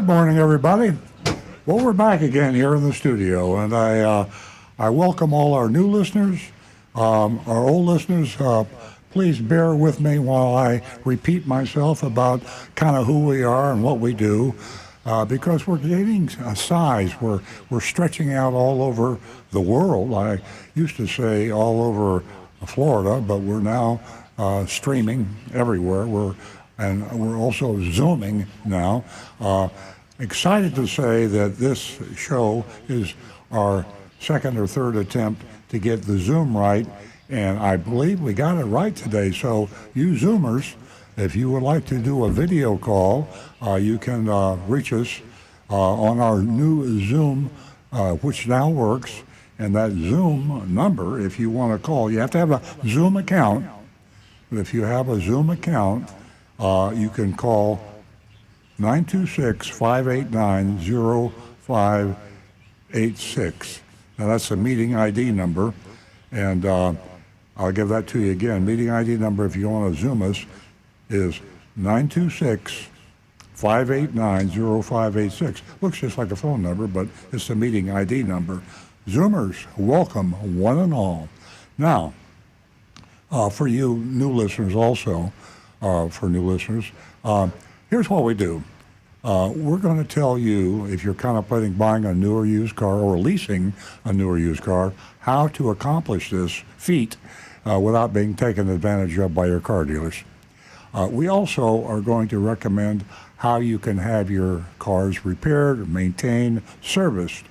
Good morning, everybody. Well, we're back again here in the studio, and I welcome all our new listeners, our old listeners. Please bear with me while I repeat myself about kind of who we are and what we do, because we're gaining size. We're stretching out all over the world. I used to say all over Florida, but we're now streaming everywhere. We're also Zooming now. Excited to say that this show is our second or third attempt to get the Zoom right, and I believe we got it right today. So you Zoomers, if you would like to do a video call, you can reach us on our new Zoom, which now works. And that Zoom number, if you want to call, you have to have a Zoom account. But if you have a Zoom account, you can call 926-589-0586. Now that's the meeting ID number, and I'll give that to you again. Meeting ID number, if you want to Zoom us, is 926-589-0586. Looks just like a phone number, but it's the meeting ID number. Zoomers, welcome, one and all. Now, for you new listeners also, here's what we do. We're going to tell you, if you're contemplating buying a new or used car or leasing a new or used car, how to accomplish this feat without being taken advantage of by your car dealers. We also are going to recommend how you can have your cars repaired, maintained, serviced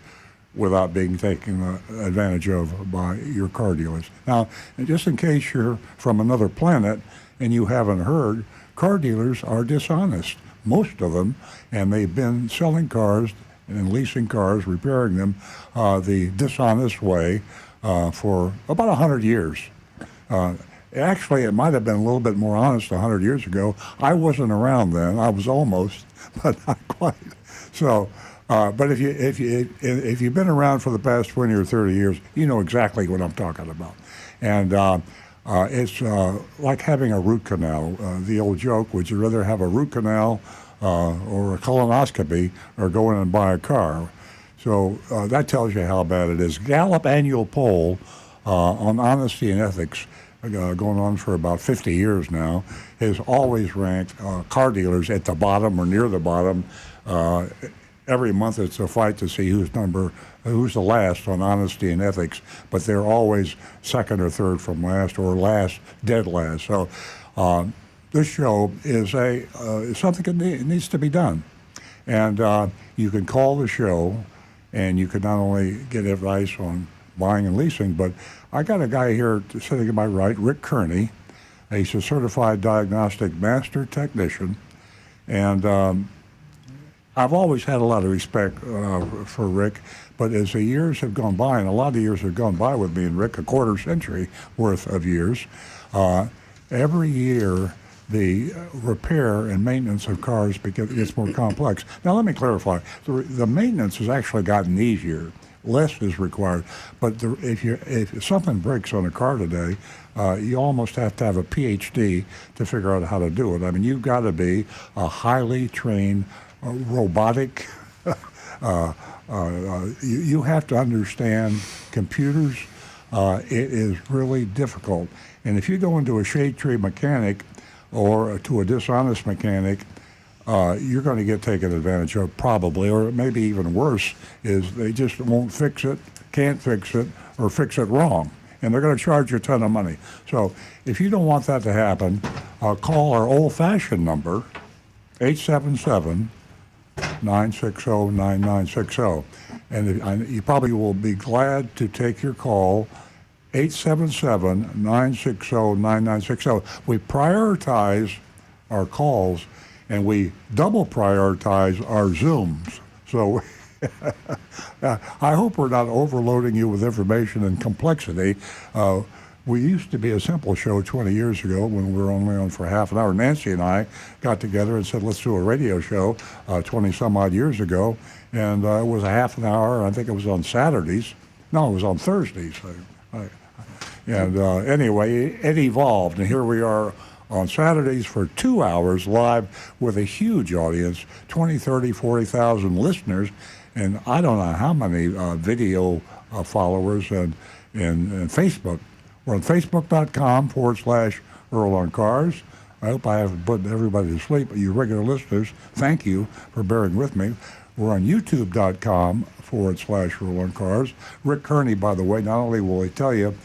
without being taken advantage of by your car dealers. Now, just in case you're from another planet and you haven't heard, car dealers are dishonest, most of them, and they've been selling cars and leasing cars, repairing them the dishonest way for about 100 years. Actually, it might have been a little bit more honest 100 years ago. I wasn't around then. I was almost, but not quite. So, but if you've been around for the past 20 or 30 years, you know exactly what I'm talking about. And it's like having a root canal. The old joke, would you rather have a root canal or a colonoscopy or go in and buy a car? So that tells you how bad it is. Gallup annual poll on honesty and ethics, going on for about 50 years now, has always ranked car dealers at the bottom or near the bottom. Every month it's a fight to see who's the last on honesty and ethics, but they're always second or third from last, or last, dead last. So this show is something that needs to be done. And you can call the show, and you can not only get advice on buying and leasing, but I got a guy here sitting to my right, Rick Kearney. He's a certified diagnostic master technician, and I've always had a lot of respect for Rick, but as the years have gone by, and a lot of years have gone by with me and Rick, a quarter century worth of years, every year the repair and maintenance of cars gets more complex. Now let me clarify, the maintenance has actually gotten easier. Less is required, but if something breaks on a car today, you almost have to have a PhD to figure out how to do it. I mean, you've got to be a highly trained robotic. You have to understand computers. It is really difficult. And if you go into a shade tree mechanic or to a dishonest mechanic, you're going to get taken advantage of probably, or maybe even worse, is they just won't fix it, can't fix it, or fix it wrong. And they're going to charge you a ton of money. So if you don't want that to happen, call our old-fashioned number, 877-960-9960. And you probably will be glad to take your call, 877-960-9960. We prioritize our calls, and we double prioritize our Zooms. So I hope we're not overloading you with information and complexity. We used to be a simple show 20 years ago when we were only on for half an hour. Nancy and I got together and said, let's do a radio show 20 some odd years ago. And it was a half an hour. I think it was on Saturdays. No, it was on Thursdays. And anyway, it evolved. And here we are on Saturdays for 2 hours live with a huge audience, 20, 30, 40,000 listeners, and I don't know how many video followers and Facebook. We're on Facebook.com/Earl on Cars. I hope I haven't put everybody to sleep, but you regular listeners, thank you for bearing with me. We're on YouTube.com/Earl on Cars. Rick Kearney, by the way, not only will he tell you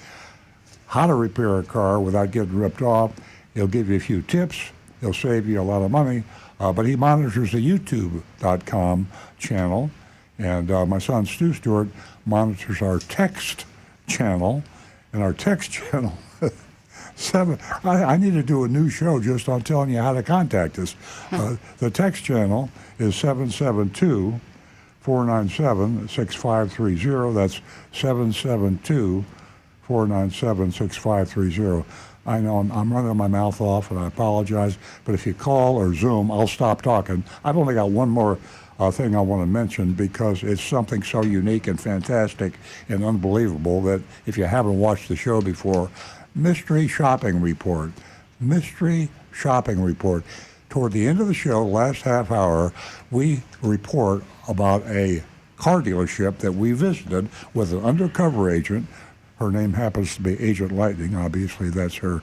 how to repair a car without getting ripped off, he'll give you a few tips, he'll save you a lot of money, but he monitors the YouTube.com channel, and my son Stu Stewart monitors our text channel, and our text channel, I need to do a new show just on telling you how to contact us. The text channel is 772-497-6530. That's 772-497-6530. I know I'm running my mouth off, and I apologize, but if you call or Zoom, I'll stop talking. I've only got one more thing I want to mention, because it's something so unique and fantastic and unbelievable that if you haven't watched the show before, Mystery Shopping Report. Mystery Shopping Report. Toward the end of the show, last half hour, we report about a car dealership that we visited with an undercover agent. Her name happens to be Agent Lightning. Obviously, that's her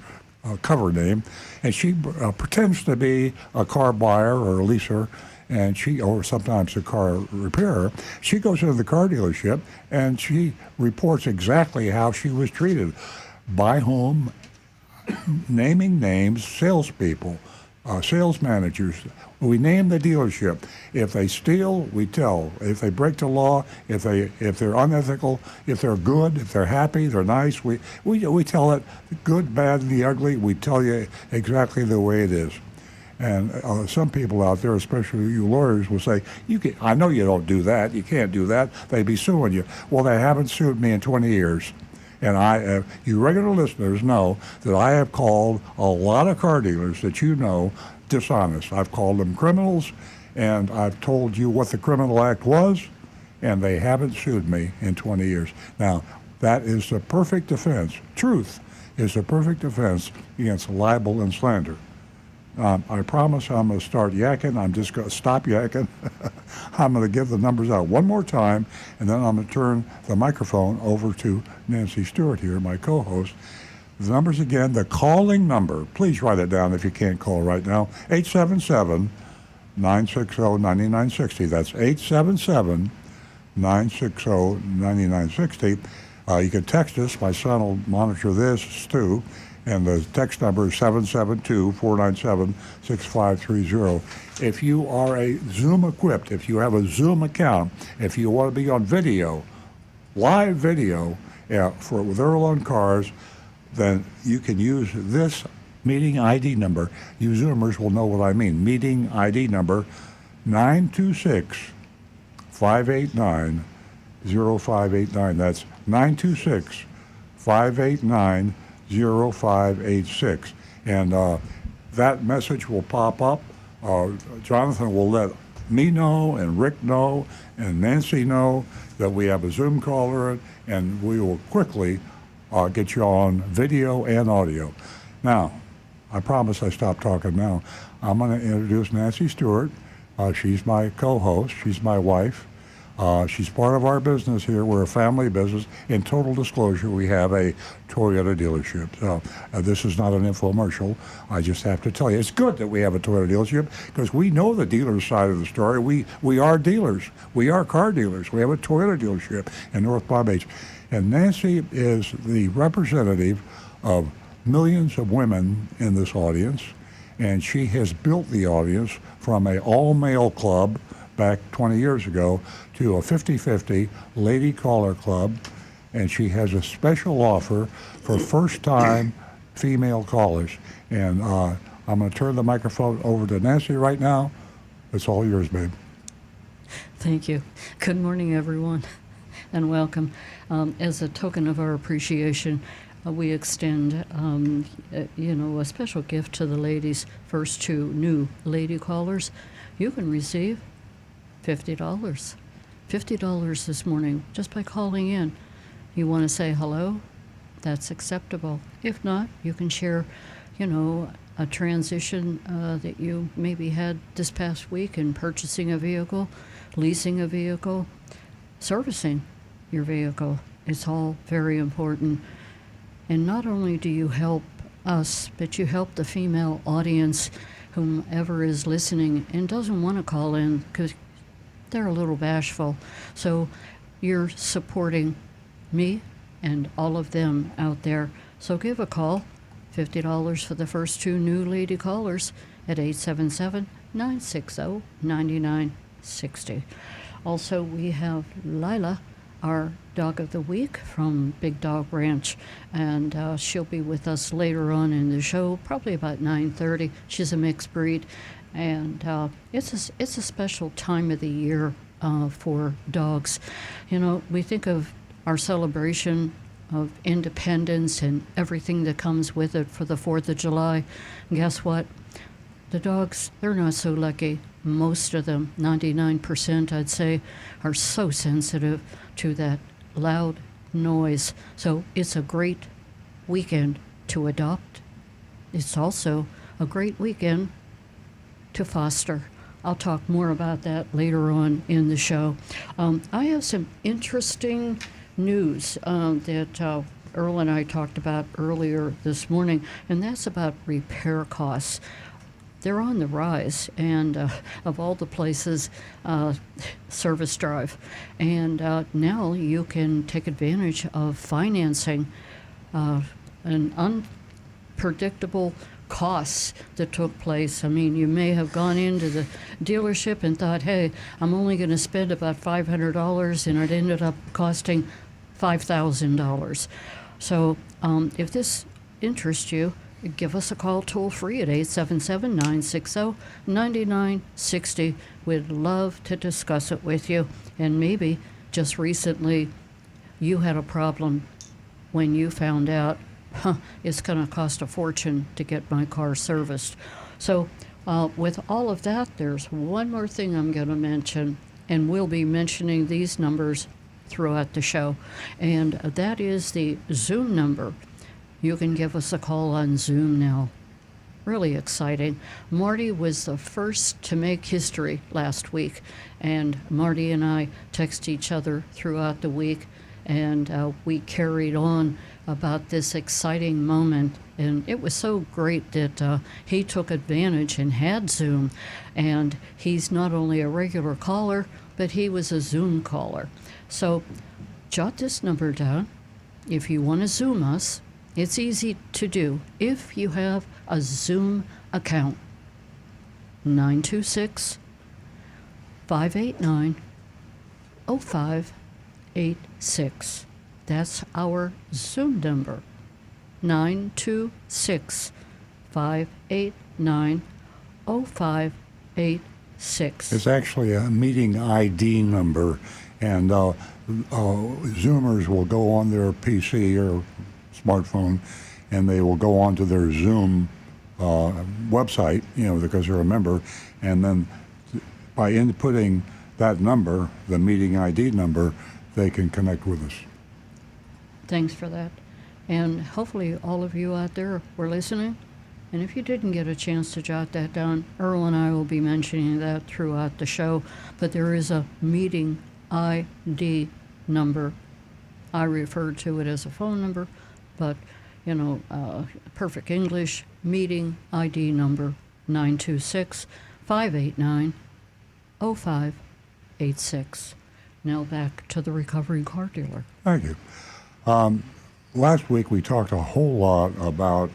cover name. And she pretends to be a car buyer or a leaser, and or sometimes a car repairer. She goes into the car dealership, and she reports exactly how she was treated. By whom, naming names, salespeople, sales managers. We name the dealership. If they steal, we tell. If they break the law, if they're unethical, if they're good, if they're happy, they're nice, we tell it, good, bad, and the ugly. We tell you exactly the way it is. And some people out there, especially you lawyers, will say, I know you don't do that. You can't do that. They'd be suing you. Well, they haven't sued me in 20 years. And you regular listeners know that I have called a lot of car dealers that you know dishonest. I've called them criminals, and I've told you what the criminal act was, and they haven't sued me in 20 years. Now, that is the perfect defense. Truth is the perfect defense against libel and slander. I promise I'm going to start yakking. I'm just going to stop yakking. I'm going to give the numbers out one more time, and then I'm going to turn the microphone over to Nancy Stewart here, my co-host. The numbers again, the calling number, please write it down if you can't call right now, 877-960-9960. That's 877-960-9960. You can text us. My son will monitor this, Stu. And the text number is 772-497-6530. If you are a Zoom equipped, if you have a Zoom account, if you want to be on video, live video with Earl on Cars, then you can use this meeting ID number. You Zoomers will know what I mean. Meeting ID number 926-589-0589. That's 926-589-0586. And that message will pop up. Jonathan will let me know, and Rick know, and Nancy know that we have a Zoom caller, and we will quickly get you on video and audio. Now, I promise I stop talking now. I'm going to introduce Nancy Stewart. She's my co-host. She's my wife. She's part of our business here. We're a family business. In total disclosure, we have a Toyota dealership. So this is not an infomercial. I just have to tell you, it's good that we have a Toyota dealership because we know the dealer side of the story. We are dealers. We are car dealers. We have a Toyota dealership in North Palm Beach. And Nancy is the representative of millions of women in this audience, and she has built the audience from an all-male club back 20 years ago to a 50-50 lady caller club, and she has a special offer for first-time female callers. And I'm going to turn the microphone over to Nancy right now. It's all yours, babe. Thank you. Good morning, everyone, and welcome. As a token of our appreciation, we extend, a special gift to the ladies. First two new lady callers, you can receive $50. $50 this morning just by calling in. You want to say hello? That's acceptable. If not, you can share, a transition that you maybe had this past week in purchasing a vehicle, leasing a vehicle, servicing your vehicle. It's all very important. And not only do you help us, but you help the female audience, whomever is listening and doesn't want to call in because they're a little bashful. So you're supporting me and all of them out there. So give a call, $50 for the first 2 new lady callers at 877-960-9960. Also, we have Lila, our dog of the week from Big Dog Ranch, and she'll be with us later on in the show, probably about 9:30. She's a mixed breed, and it's a special time of the year for dogs. You know, we think of our celebration of independence and everything that comes with it for the 4th of July. And guess what? The dogs, they're not so lucky. Most of them, 99% I'd say, are so sensitive to that loud noise. So it's a great weekend to adopt. It's also a great weekend to foster. I'll talk more about that later on in the show. I have some interesting news that Earl and I talked about earlier this morning, and that's about repair costs. They're on the rise, and of all the places, Service Drive. And now you can take advantage of financing an unpredictable costs that took place. I mean, you may have gone into the dealership and thought, hey, I'm only going to spend about $500, and it ended up costing $5,000. So if this interests you, give us a call toll-free at 877-960-9960. We'd love to discuss it with you. And maybe just recently you had a problem when you found out, it's going to cost a fortune to get my car serviced. So with all of that, there's one more thing I'm going to mention, and we'll be mentioning these numbers throughout the show, and that is the Zoom number. You can give us a call on Zoom now. Really exciting. Marty was the first to make history last week, and Marty and I text each other throughout the week, and we carried on about this exciting moment. And it was so great that he took advantage and had Zoom. And he's not only a regular caller, but he was a Zoom caller. So jot this number down. If you want to Zoom us, it's easy to do. If you have a Zoom account, 926-589-0586. That's our Zoom number, 926-589-0586. It's actually a meeting ID number, and Zoomers will go on their PC or smartphone, and they will go onto their Zoom website, because they're a member, and then by inputting that number, the meeting ID number, they can connect with us. Thanks for that. And hopefully all of you out there were listening. And if you didn't get a chance to jot that down, Earl and I will be mentioning that throughout the show. But there is a meeting ID number. I refer to it as a phone number, but, perfect English, meeting ID number, 926-589-0586. Now back to the recovering car dealer. Thank you. Last week we talked a whole lot about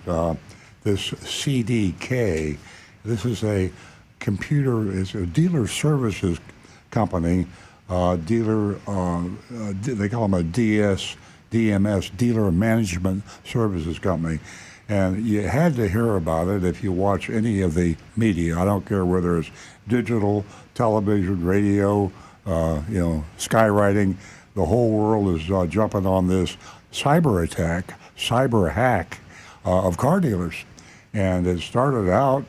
this CDK. This is a it's a dealer services company. They call them a DMS, Dealer Management Services Company. And you had to hear about it if you watch any of the media. I don't care whether it's digital, television, radio, skywriting. The whole world is jumping on this cyber hack of car dealers. And it started out,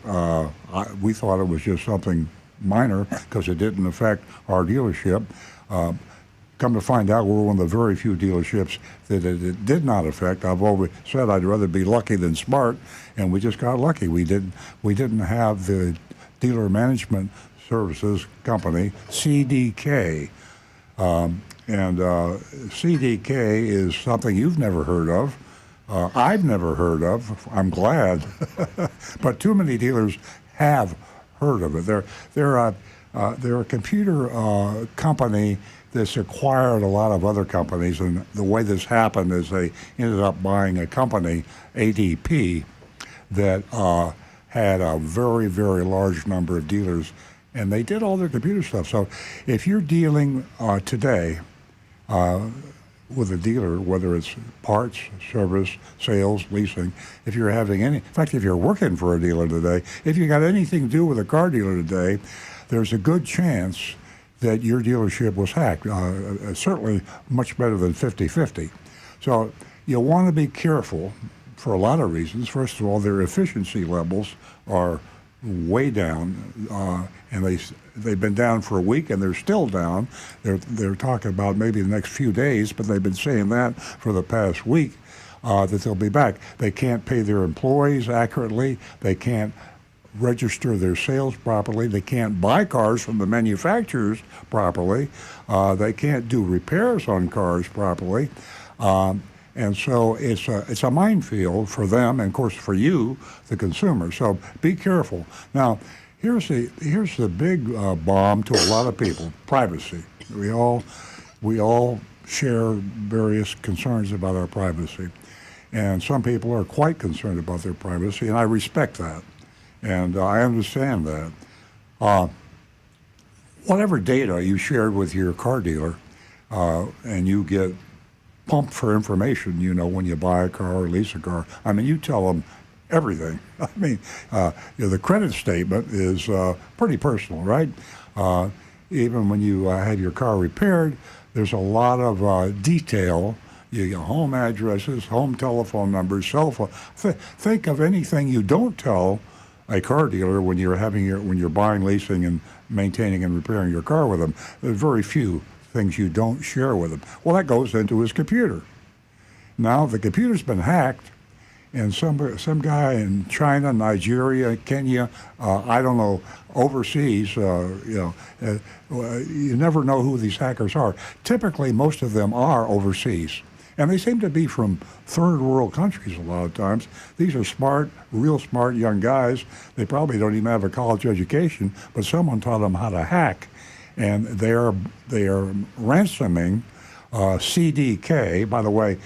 we thought it was just something minor because it didn't affect our dealership. come to find out, we're one of the very few dealerships that it did not affect. I've always said I'd rather be lucky than smart, and we just got lucky. We didn't have the dealer management services company, CDK. CDK is something you've never heard of. I've never heard of. I'm glad. But too many dealers have heard of it. They're a computer company that's acquired a lot of other companies, and the way this happened is they ended up buying a company, ADP, that had a very, very large number of dealers, and they did all their computer stuff. So if you're dealing today with a dealer, whether it's parts, service, sales, leasing, if you're having any, in fact, if you're working for a dealer today, if you got anything to do with a car dealer today, there's a good chance that your dealership was hacked. Certainly much better than 50-50. So you'll want to be careful for a lot of reasons. First of all, their efficiency levels are way down, and they've been down for a week, and they're still down. They're talking about maybe the next few days, but they've been saying that for the past week, that they'll be back. They can't pay their employees accurately. They can't register their sales properly. They can't buy cars from the manufacturers properly. They can't do repairs on cars properly. And so it's a minefield for them, and of course for you, the consumer. So be careful. Now, here's the big bomb to a lot of people: privacy. We all share various concerns about our privacy, and some people are quite concerned about their privacy, and I respect that, and I understand that. Whatever data you shared with your car dealer, and you get pumped for information, when you buy a car or lease a car. I mean, you tell them everything. I mean, the credit statement is pretty personal, right? Even when you have your car repaired, there's a lot of detail. You get home addresses, home telephone numbers, cell phone. Think of anything you don't tell a car dealer when you're buying, leasing, and maintaining and repairing your car with them. There's very few things you don't share with him. Well, that goes into his computer. Now the computer's been hacked, and some guy in China, Nigeria, Kenya, I don't know, overseas, you never know who these hackers are. Typically, most of them are overseas, and they seem to be from third world countries a lot of times. These are smart, real smart young guys. They probably don't even have a college education, but someone taught them how to hack. And they are ransoming CDK. By the way,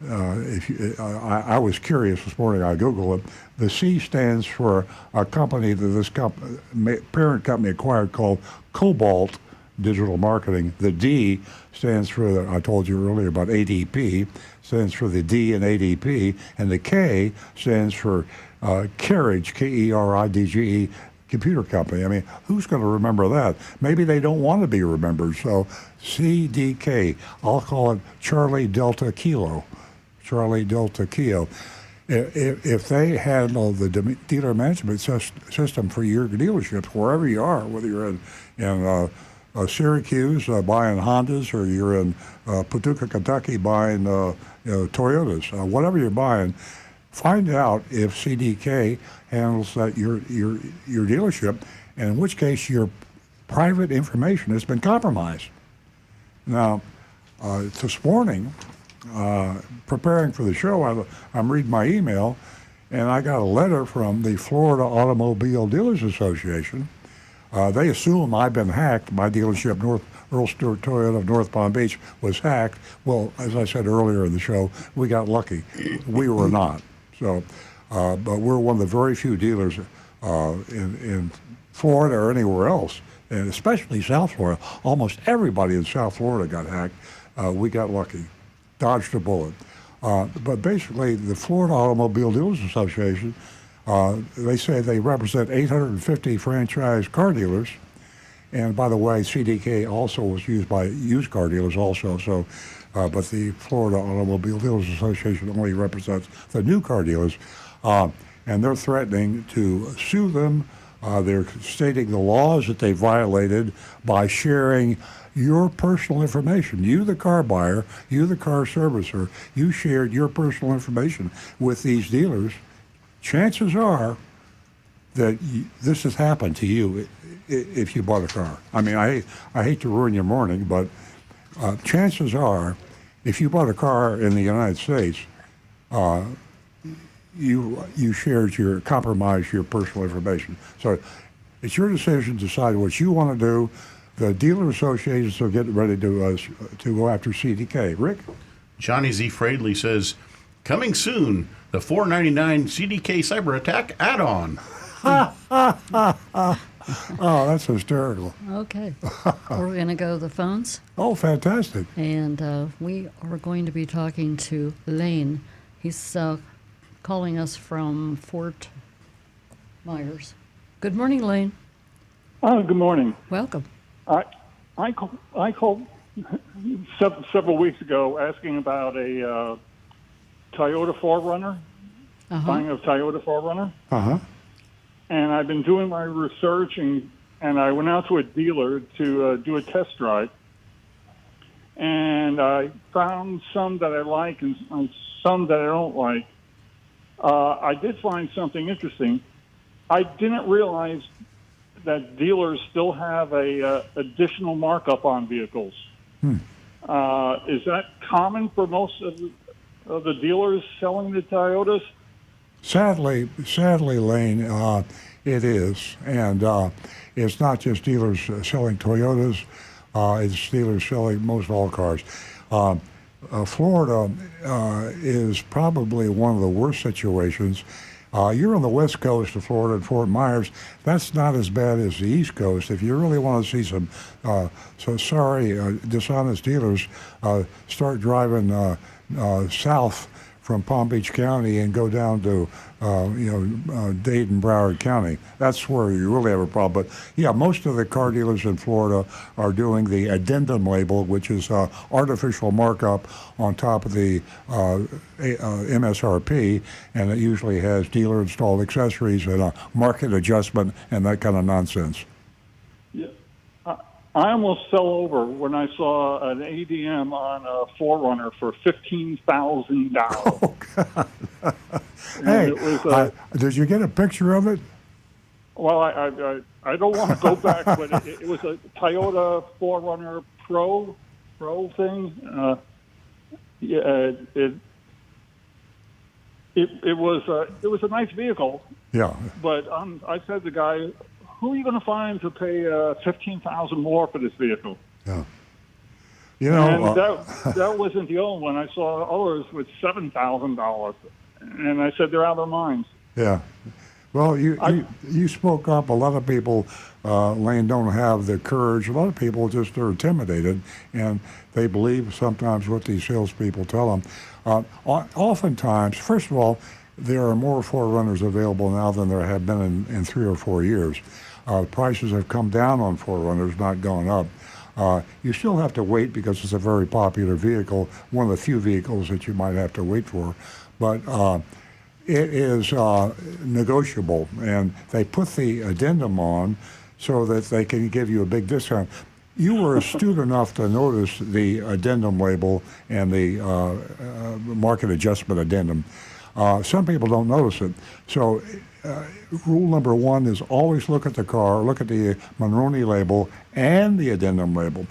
I was curious this morning. I Googled it. The C stands for a company that this parent company acquired called Cobalt Digital Marketing. The D stands for, I told you earlier about ADP, stands for the D in ADP, and the K stands for Carriage, Keridge, computer company. I mean, who's going to remember that? Maybe they don't want to be remembered. So CDK, I'll call it Charlie Delta Kilo. Charlie Delta Kilo. If they handle the dealer management system for your dealerships, wherever you are, whether you're in Syracuse buying Hondas, or you're in Paducah, Kentucky buying Toyotas, whatever you're buying, find out if CDK handles that your dealership, and in which case your private information has been compromised. Now, this morning, preparing for the show, I'm reading my email, and I got a letter from the Florida Automobile Dealers Association. They assume I've been hacked. My dealership, Earl Stewart Toyota of North Palm Beach, was hacked. Well, as I said earlier in the show, we got lucky. We were not. So, but we're one of the very few dealers in Florida or anywhere else, and especially South Florida. Almost everybody in South Florida got hacked. We got lucky, dodged a bullet. But basically, the Florida Automobile Dealers Association, they say they represent 850 franchise car dealers. And by the way, CDK also was used by used car dealers also. So. But the Florida Automobile Dealers Association only represents the new car dealers, and they're threatening to sue them They're stating the laws that they violated by sharing your personal information. You, the car buyer, you, the car servicer, you shared your personal information with these dealers. Chances are that this has happened to you if you bought a car. I mean, I hate to ruin your morning, but chances are, if you bought a car in the United States, you compromised your personal information. So it's your decision to decide what you want to do. The dealer associations are getting ready to go after CDK. Rick? Johnny Z. Fradley says, coming soon, the $4.99 CDK cyber attack add-on. Oh, that's hysterical. Okay. We're going to go to the phones. Oh, fantastic. And we are going to be talking to Lane. He's calling us from Fort Myers. Good morning, Lane. Oh, good morning. Welcome. I called several weeks ago asking about a Toyota 4Runner, buying a Toyota 4Runner. Uh-huh. And I've been doing my research, and I went out to a dealer to do a test drive. And I found some that I like and some that I don't like. I did find something interesting. I didn't realize that dealers still have a additional markup on vehicles. Is that common for most of the dealers selling the Toyotas? Sadly, Lane, it is. And it's not just dealers selling Toyotas. It's dealers selling most all cars. Florida is probably one of the worst situations. You're on the west coast of Florida in Fort Myers. That's not as bad as the east coast. If you really want to see some dishonest dealers, start driving south from Palm Beach County and go down to Dade and Broward County. That's where you really have a problem. But yeah, most of the car dealers in Florida are doing the addendum label, which is artificial markup on top of the MSRP, and it usually has dealer installed accessories and a market adjustment and that kind of nonsense. Yeah. I almost fell over when I saw an ADM on a 4Runner for $15,000. Oh, God. Hey, did you get a picture of it? Well, I don't want to go back, but it was a Toyota 4Runner Pro thing. It was a nice vehicle. Yeah. But I said to the guy, who are you going to find to pay $15,000 more for this vehicle? Yeah. You know, and that wasn't the only one. I saw others with $7,000, and I said they're out of their minds. Yeah. Well, you spoke up. A lot of people, Lane, don't have the courage. A lot of people just are intimidated, and they believe sometimes what these salespeople tell them. Oftentimes, first of all, there are more 4Runners available now than there have been in 3 or 4 years. Prices have come down on 4Runners, not gone up. You still have to wait because it's a very popular vehicle, one of the few vehicles that you might have to wait for. But it is negotiable, and they put the addendum on so that they can give you a big discount. You were astute enough to notice the addendum label and the market adjustment addendum. Some people don't notice it. So rule number one is always look at the car, look at the Monroney label and the addendum label.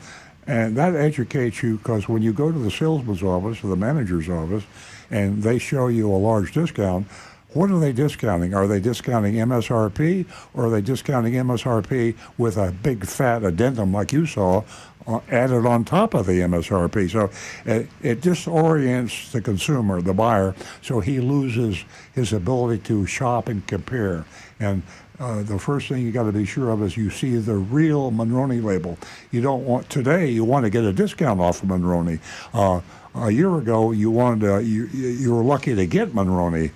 And that educates you, because when you go to the salesman's office or the manager's office and they show you a large discount, what are they discounting? Are they discounting MSRP, or are they discounting MSRP with a big fat addendum like you saw added on top of the MSRP? So it disorients the consumer, the buyer, so he loses his ability to shop and compare. And the first thing you got to be sure of is you see the real Monroney label. You don't want, today you want to get a discount off of Monroney. A year ago you wanted you were lucky to get Monroney.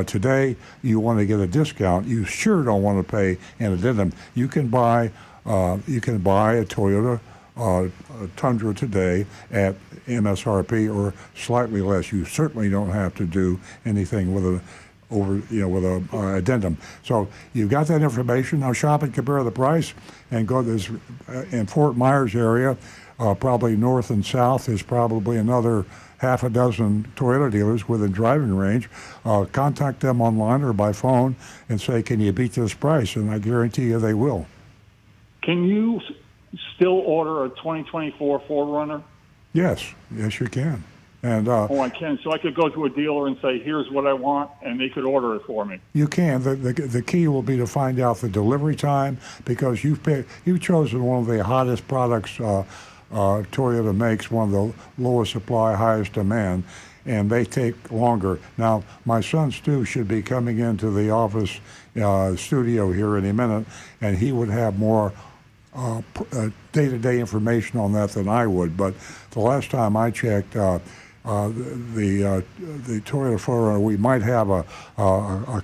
Today you want to get a discount. You sure don't want to pay an addendum. You can buy a Toyota Tundra today at MSRP or slightly less. You certainly don't have to do anything with an over, with a addendum. So you've got that information. Now shop and compare the price, and go. There's in Fort Myers area, probably north and south. There's probably another half a dozen Toyota dealers within driving range. Contact them online or by phone and say, "Can you beat this price?" And I guarantee you they will. Can you still order a 2024 4Runner? Yes, you can. And Oh, I can. So I could go to a dealer and say, "Here's what I want," and they could order it for me. you can. The key will be to find out the delivery time, because you've chosen one of the hottest products Toyota makes, one of the lowest supply, highest demand, and they take longer. Now, my son Stu should be coming into the office studio here any minute, and he would have more day-to-day information on that than I would. But the last time I checked, the Toyota 4Runner, we might have a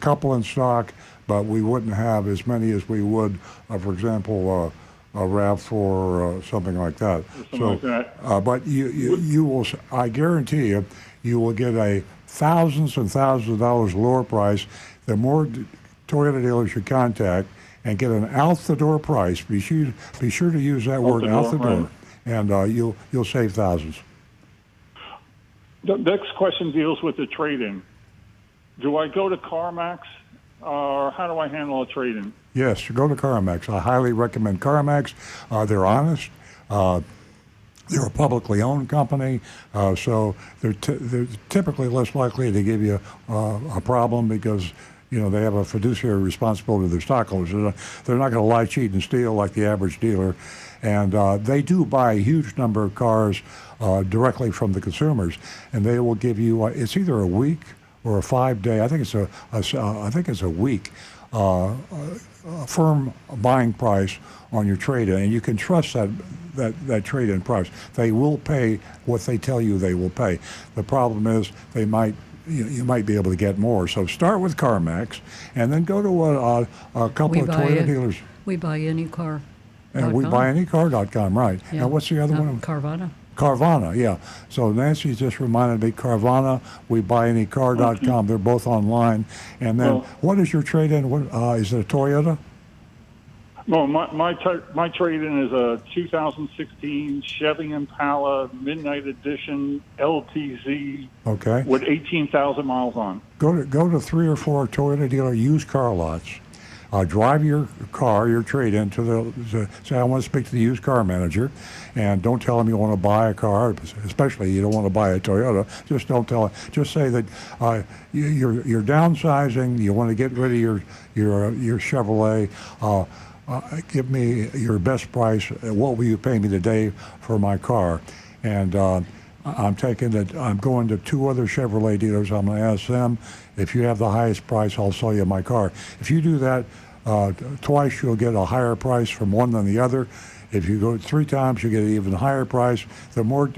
couple in stock, but we wouldn't have as many as we would, for example, a RAV4 or something like that. Something like that. But you will, I guarantee you will get a thousands and thousands of dollars lower price. The more Toyota dealers you contact and get an out-the-door price, be sure to use that word, out the door, right. and you'll save thousands. The next question deals with the trade-in. Do I go to CarMax, or how do I handle a trade-in? Yes, go to CarMax. I highly recommend CarMax. They're honest. They're a publicly owned company, so they're typically less likely to give you a problem, because they have a fiduciary responsibility to their stockholders. They're not going to lie, cheat, and steal like the average dealer. And they do buy a huge number of cars directly from the consumers, and they will give you it's either a week or a 5-day. I think it's a week firm buying price on your trade-in, and you can trust that trade-in price. They will pay what they tell you they will pay. The problem is you might be able to get more. So start with CarMax, and then go to a couple of Toyota dealers. We buy any car. And we buy anycar.com, right? Yeah. And what's the other one? Carvana. Carvana, yeah. So Nancy just reminded me, Carvana, we buy anycar.com. They're both online. And then, what is your trade-in? Is it a Toyota? No, my trade-in is a 2016 Chevy Impala Midnight Edition LTZ. Okay. With 18,000 miles on. Go to 3 or 4 Toyota dealer used car lots. Drive your car, your trade-in, say, I want to speak to the used car manager, and don't tell him you want to buy a car, especially you don't want to buy a Toyota. Just don't tell him. Just say that you're downsizing, you want to get rid of your Chevrolet. Give me your best price. What will you pay me today for my car? And I'm going to 2 other Chevrolet dealers. I'm going to ask them, if you have the highest price, I'll sell you my car. If you do that twice, you'll get a higher price from one than the other. If you go 3 times, you get an even higher price. The more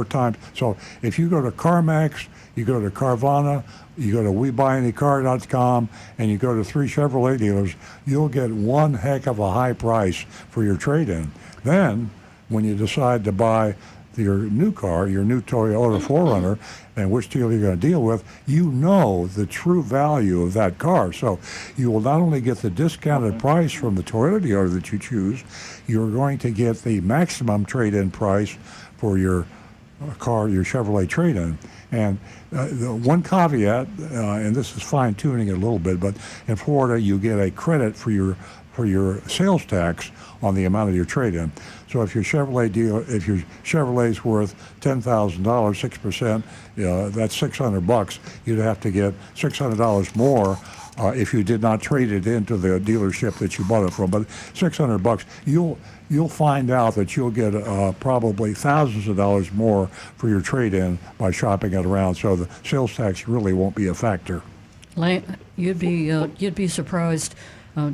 times. So if you go to CarMax, you go to Carvana, you go to WeBuyAnyCar.com, and you go to 3 Chevrolet dealers, you'll get one heck of a high price for your trade-in. Then, when you decide to buy your new car, your new Toyota 4Runner, and which dealer you're going to deal with, you know the true value of that car. So you will not only get the discounted price from the Toyota dealer that you choose, you're going to get the maximum trade-in price for your car, your Chevrolet trade-in. And the one caveat, and this is fine-tuning it a little bit, but in Florida you get a credit for your sales tax on the amount of your trade-in. So if your Chevrolet's worth $10,000, 6%, that's $600. You'd have to get $600 more if you did not trade it into the dealership that you bought it from. But $600, you'll find out that you'll get probably thousands of dollars more for your trade-in by shopping it around. So the sales tax really won't be a factor. You'd be surprised.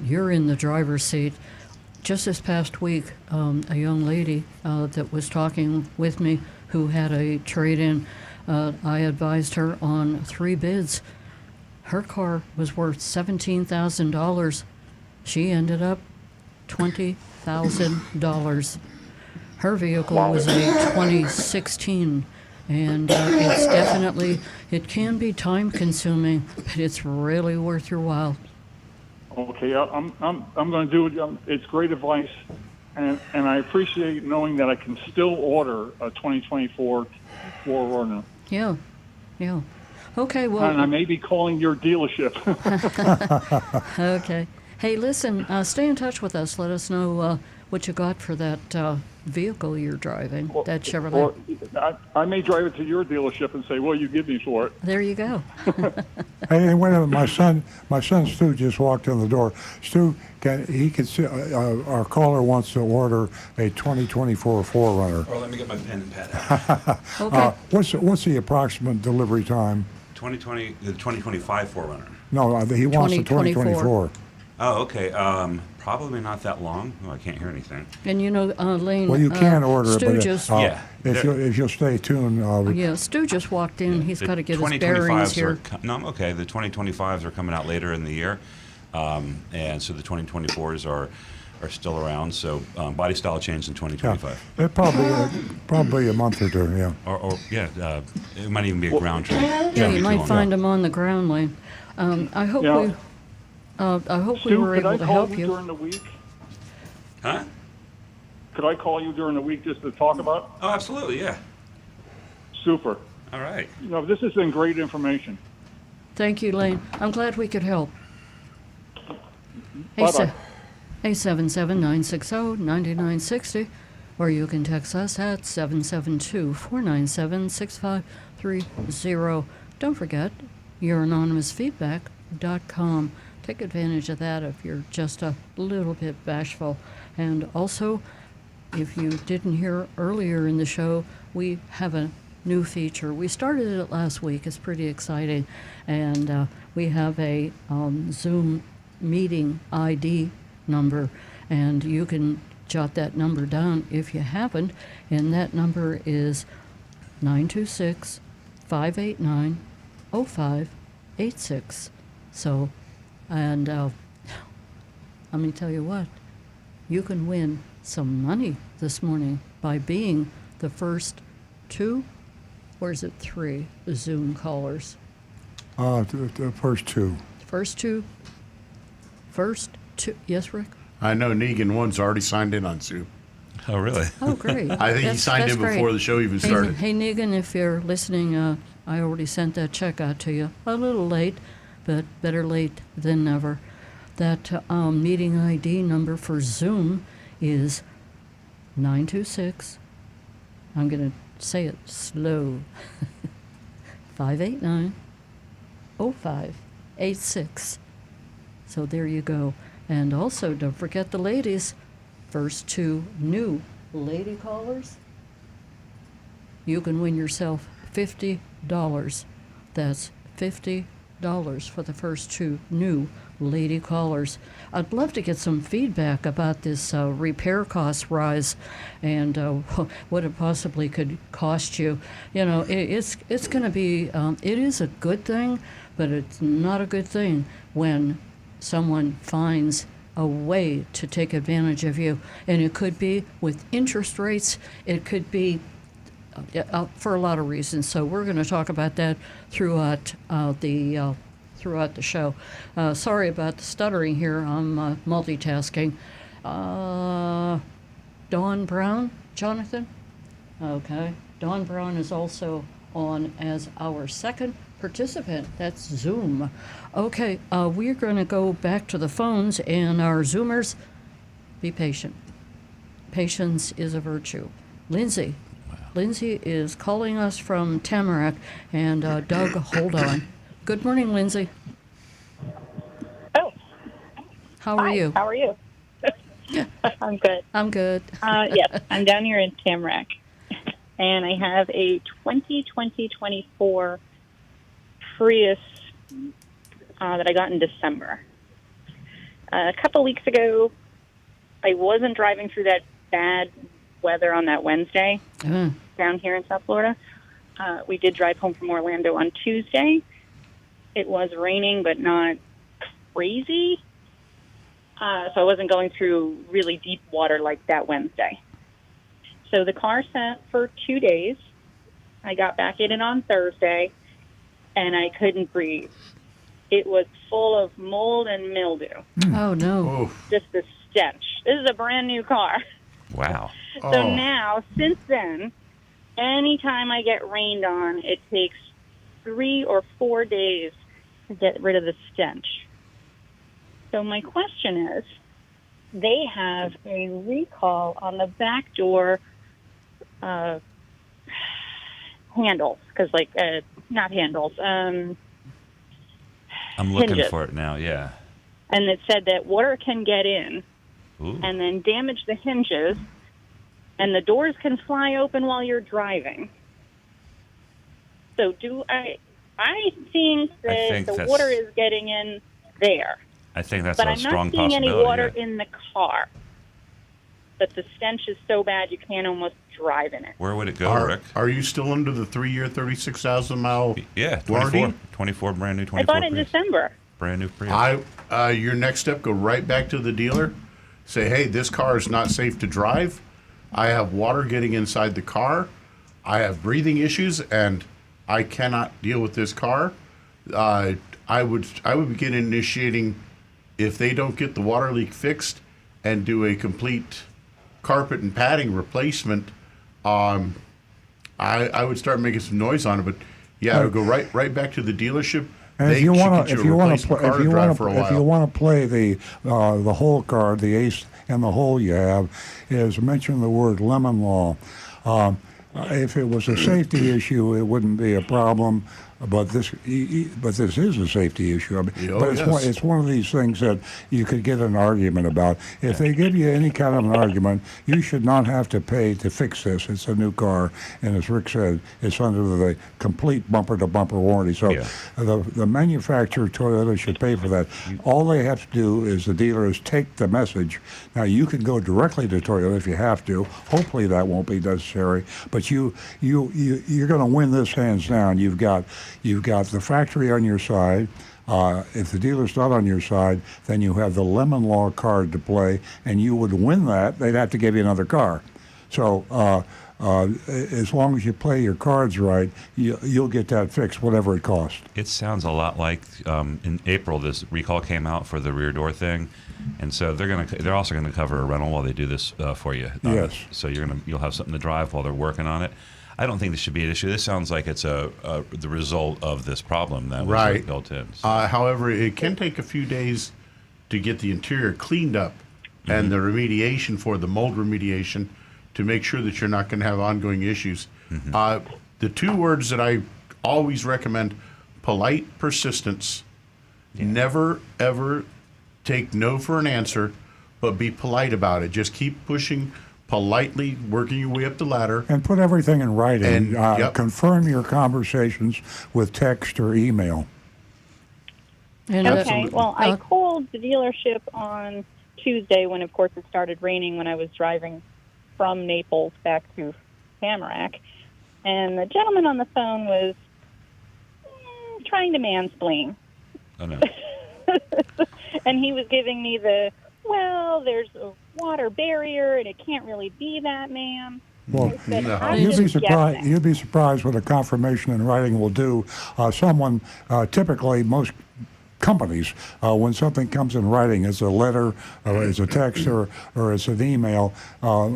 You're in the driver's seat. Just this past week, a young lady that was talking with me who had a trade-in, I advised her on 3 bids. Her car was worth $17,000. She ended up $20,000. Her vehicle was a 2016 And it's definitely, it can be time consuming, but it's really worth your while. Okay, I'm going to do it. It's great advice, and I appreciate knowing that I can still order a 2024 4Runner. Yeah, yeah. Okay, And I well, may be calling your dealership. okay. Hey, listen, stay in touch with us. Let us know what you got for that vehicle you're driving, that Chevrolet. Or I may drive it to your dealership and say, "Well, you give me for it." There you go. Hey, wait a minute. My son Stu just walked in the door. Stu, he could see, our caller wants to order a 2024 4Runner. Or let me get my pen and pad. Okay. What's the approximate delivery time? The 2025 4Runner. No, he wants the 2024. 2024. Oh, okay. Probably not that long. Oh, I can't hear anything. And you know, Lane. Well, you can order it, Stu but just, Yeah. if you'll stay tuned, yeah, Stu just walked in. He's The got to get his 2025s bearings here. No, I'm okay. The 2025s are coming out later in the year, and so the 2024s are still around. So body style changed in 2025. it probably a month or two. Yeah. Or it might even be a ground train. Yeah, you might find him on the ground, Lane. I hope Yeah. we. I hope we Stu, were could able I to call help you you. during the week? Huh? Could I call you during the week just to talk about? Oh, absolutely. Yeah. Super. All right. You know, this has been great information. Thank you, Lane. I'm glad we could help. Bye-bye. 877-960-9960, or you can text us at 772-497-6530. Don't forget, youranonymousfeedback.com. Take advantage of that if you're just a little bit bashful. And also, if you didn't hear earlier in the show, we have a new feature. We started it last week. It's pretty exciting. And we have a Zoom meeting ID number, and you can jot that number down if you haven't. And that number is 926-589-0586. So, and let me tell you what, you can win some money this morning by being the first two, or is it three, Zoom callers? The first two. First two, yes, Rick? I know Negan one's already signed in on Zoom. Oh, really? Oh, great. I think he signed in great. before the show even started. Hey, Negan, if you're listening, I already sent that check out to you. A little late, but better late than never. That meeting ID number for Zoom is 926, I'm going to say it slow, 589-0586. So there you go. And also, don't forget the ladies. First two new lady callers, you can win yourself $50. That's $50 for the first two new lady callers. I'd love to get some feedback about this repair cost rise and what it possibly could cost you. You know, it's going to be, it is a good thing, but it's not a good thing when someone finds a way to take advantage of you. And it could be with interest rates, it could be for a lot of reasons. So we're going to talk about that throughout the show. Sorry about the stuttering here. I'm multitasking. Dawn Brown, Jonathan? Okay. Dawn Brown is also on as our second participant. That's Zoom. Okay, we're going to go back to the phones, and our Zoomers, be patient. Patience is a virtue. Lindsay. Lindsay is calling us from Tamarack, and Doug, hold on. Good morning, Lindsay. Oh. How are Hi, you? How are you? I'm good. I'm good. Yes, I'm down here in Tamarack, and I have a 2024 Prius that I got in December. A couple weeks ago, I wasn't driving through that bad weather on that Wednesday down here in South Florida. We did drive home from Orlando on Tuesday. It was raining, but not crazy. So I wasn't going through really deep water like that Wednesday. So the car sat for 2 days, I got back in it on Thursday, and I couldn't breathe. It was full of mold and mildew. Oh, no. Oh, Just the stench. This is a brand new car. Wow. So Oh. now, since then, anytime I get rained on, it takes 3 or 4 days to get rid of the stench. So my question is, they have a recall on the back door handles, because not handles, I'm looking hinges. for it now. Yeah. And it said that water can get in Ooh. and then damage the hinges, and the doors can fly open while you're driving. So I think that think the that's- water is getting in there, I think that's but a I'm strong not seeing any possibility. water yeah. in the car. But the stench is so bad you can't almost drive in it. Where would it go, Rick? Are you still under the 3-year, 36,000 mile? Yeah, warranty? 24 brand new I 24 bought it in Prius. December. Brand new Prius. Your next step, go right back to the dealer. Say, hey, this car is not safe to drive. I have water getting inside the car. I have breathing issues, and I cannot deal with this car. I would begin initiating, if they don't get the water leak fixed, and do a complete carpet and padding replacement. I would start making some noise on it, but yeah, I would go right back to the dealership. And They if you should want get to, you a replacement car to drive for a if you while. want to play the whole card, the ace and the hole you have, is mention the word lemon law. If it was a safety issue, it wouldn't be a problem. But this is a safety issue. I mean, Oh, but yes. it's one of these things that you could get an argument about. If they give you any kind of an argument, you should not have to pay to fix this. It's a new car, and as Rick said, it's under the complete bumper-to-bumper warranty. So Yeah. the manufacturer, Toyota, should pay for that. All they have to do is the dealer is take the message. Now, you can go directly to Toyota if you have to. Hopefully that won't be necessary. But you're going to win this hands down. You've got the factory on your side. If the dealer's not on your side, then you have the lemon law card to play, and you would win that. They'd have to give you another car. So as long as you play your cards right, you'll get that fixed, whatever it costs. It sounds a lot like in April this recall came out for the rear door thing, and so they're also gonna cover a rental while they do this for you. Yes. So you'll have something to drive while they're working on it. I don't think this should be an issue. This sounds like it's the result of this problem that was Right. built in. So, However, it can take a few days to get the interior cleaned up and the remediation for the mold remediation to make sure that you're not going to have ongoing issues. The 2 words that I always recommend: polite persistence. Never, ever take no for an answer, but be polite about it. Just keep pushing politely, working your way up the ladder. And put everything in writing. And, yep. Confirm your conversations with text or email. And, Okay, well, I called the dealership on Tuesday when, of course, it started raining when I was driving from Naples back to Tamarack. And the gentleman on the phone was trying to mansplain. oh no. And he was giving me there's a water barrier and it can't really be that, ma'am. Well, I said, No. I'm you'd be just surprised. guessing. You'd be surprised what a confirmation in writing will do. Someone, typically, most companies, when something comes in writing, as a letter, or as a text, or as an email,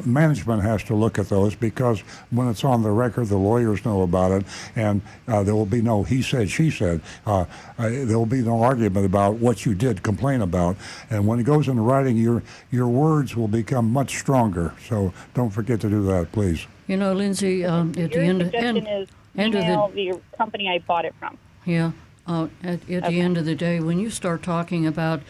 management has to look at those, because when it's on the record, the lawyers know about it, and there will be no he said, she said. There will be no argument about what you did complain about. And when it goes into writing, your words will become much stronger. So don't forget to do that, please. you know, Lindsay, at the Your end, suggestion is end of email the company I bought it from. Yeah. At the end of the day, when you start talking about,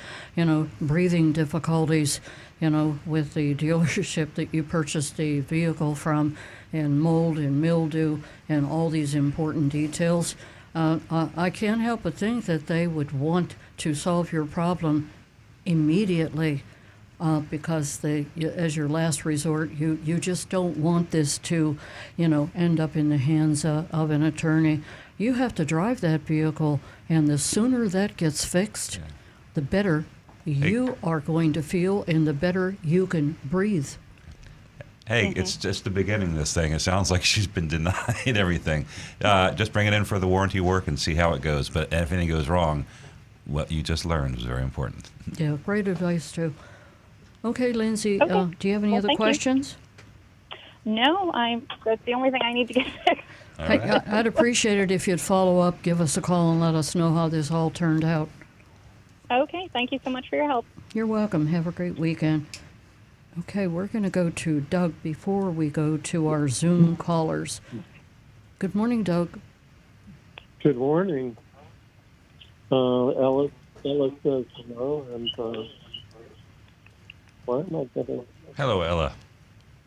breathing difficulties, with the dealership that you purchased the vehicle from, and mold and mildew and all these important details, I can't help but think that they would want to solve your problem immediately, because as your last resort, you just don't want this to, end up in the hands of an attorney. You have to drive that vehicle, and the sooner that gets fixed, the better you are going to feel, and the better you can breathe. Hey, it's just the beginning of this thing. It sounds like she's been denied everything. Just bring it in for the warranty work and see how it goes. But if anything goes wrong, what you just learned is very important. Yeah, great advice, too. Okay, Lindsay, Okay. do you have any Well, other thank you. questions? No, that's the only thing I need to get fixed. Hey, I'd appreciate it if you'd follow up, give us a call, and let us know how this all turned out. Okay, thank you so much for your help. You're welcome. Have a great weekend. Okay, we're going to go to Doug before we go to our Zoom callers. Good morning, Doug. Good morning. Ella says hello, and why am I getting... Hello, Ella.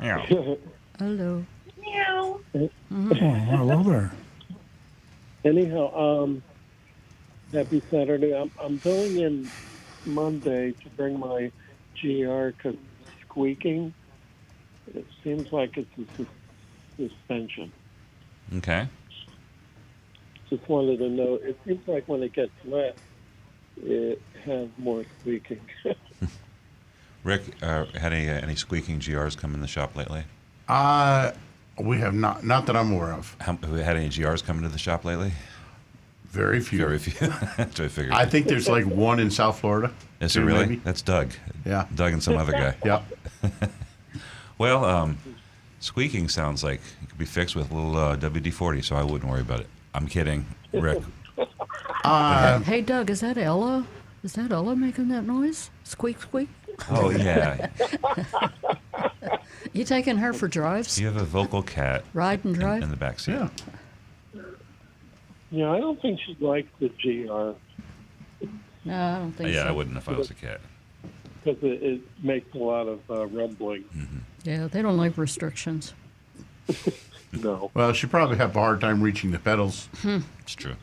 Yeah. Hello. Meow. Oh, hello there. Anyhow, happy Saturday. I'm going in Monday to bring my GR because squeaking. It seems like it's a suspension. Okay. Just wanted to know. It seems like when it gets wet, it has more squeaking. Rick, had any squeaking GRs come in the shop lately? We have not that I'm aware of. Have we had any GRs come into the shop lately? Very few. Very few. That's what I figured. I think there's like one in South Florida. Is it Two, really? maybe. That's Doug. Yeah. Doug and some other guy. Yep. Well, squeaking sounds like it could be fixed with a little WD-40, so I wouldn't worry about it. I'm kidding, Rick. Hey, Doug, is that Ella? Is that Ella making that noise? Squeak, squeak? Oh, yeah. You taking her for drives? You have a vocal cat Ride and drive? in the back seat. Yeah. Yeah, I don't think she likes the GR No, I don't think so. Yeah, I wouldn't if I was a cat. because it makes a lot of rumbling. Yeah, they don't like restrictions. No. Well, she probably have a hard time reaching the pedals. It's true.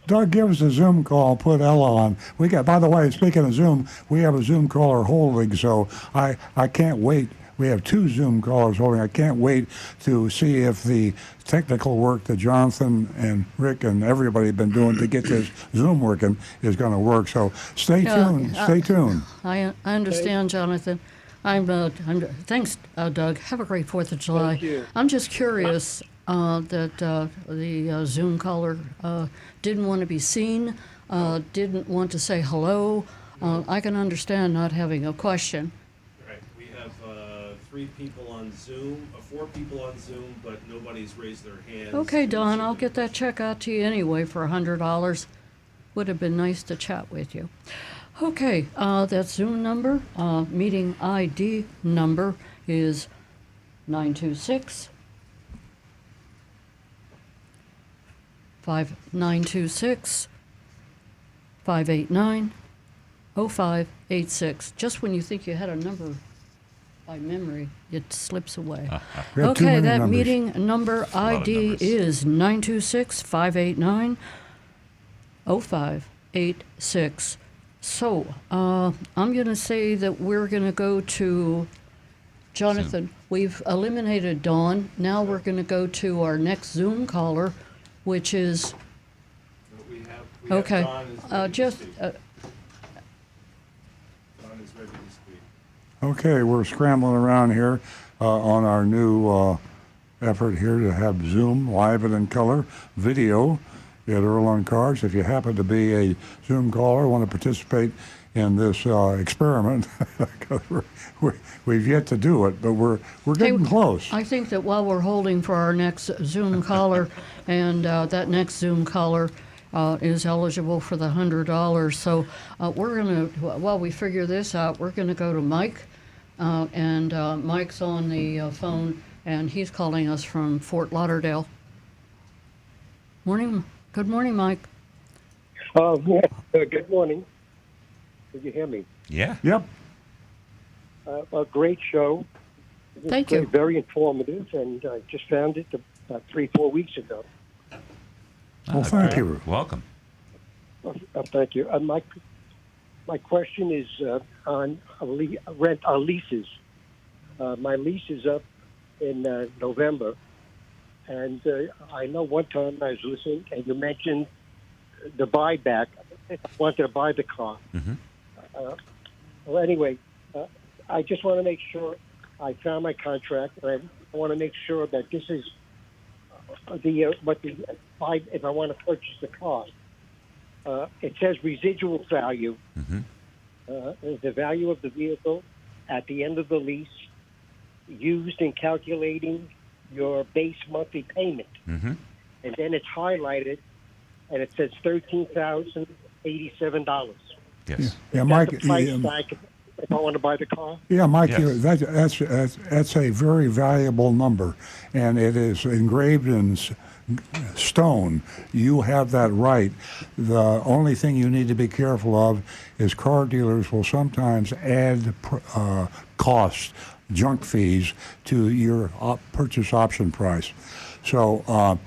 Doug, give us a Zoom call. Put Ella on. We got. By the way, speaking of Zoom, we have a Zoom caller holding. So I can't wait. We have 2 Zoom callers holding. I can't wait to see if the technical work that Jonathan and Rick and everybody have been doing to get this Zoom working is going to work. So stay tuned. Stay tuned. I understand, Jonathan. Thanks, Doug. Have a great 4th of July. Thank you. I'm just curious that the Zoom caller didn't want to be seen, didn't want to say hello. I can understand not having a question. Right. We have 3 people on Zoom, 4 people on Zoom, but nobody's raised their hands. Okay, Don, I'll get that check out to you anyway for $100. Would have been nice to chat with you. Okay, that Zoom number, meeting ID number is 926 589 0586. Just when you think you had a number by memory, it slips away. We have too Okay, many that numbers. meeting number lot of ID numbers. is 926 589 0586. So, I'm going to say that we're going to go to Jonathan. We've eliminated Dawn. Now we're going to go to our next Zoom caller, which is, We have okay, Don is ready just, to speak. Don is ready to speak. Okay, we're scrambling around here on our new effort here to have Zoom live and in color video at Earl on Cars. If you happen to be a Zoom caller, want to participate in this experiment, 'cause we've yet to do it, but we're getting close. I think that while we're holding for our next Zoom caller, and that next Zoom caller is eligible for the $100. So we're going to, while we figure this out, we're going to go to Mike, and Mike's on the phone, and he's calling us from Fort Lauderdale. Morning. Good morning, Mike. Good morning. Did you hear me? Yeah. Yep. A great show. It was Thank you. Very informative, and I just found it about 3-4 weeks ago. Well, thank you. Welcome. Thank you. My question is on leases. My lease is up in November, and I know one time I was listening, and you mentioned the buyback. I wanted to buy the car. Mhm. Well, anyway, I just want to make sure I found my contract, and I want to make sure that this is if I want to purchase the car. It says residual value, the value of the vehicle at the end of the lease, used in calculating your base monthly payment, and then it's highlighted, and it says $13,087. Yes. Yeah, Is Mike. that the price if I want to buy the car? Yeah, Mike, Yes. that's a very valuable number, and it is engraved in stone. You have that right. The only thing you need to be careful of is car dealers will sometimes add costs, junk fees, to your purchase option price. So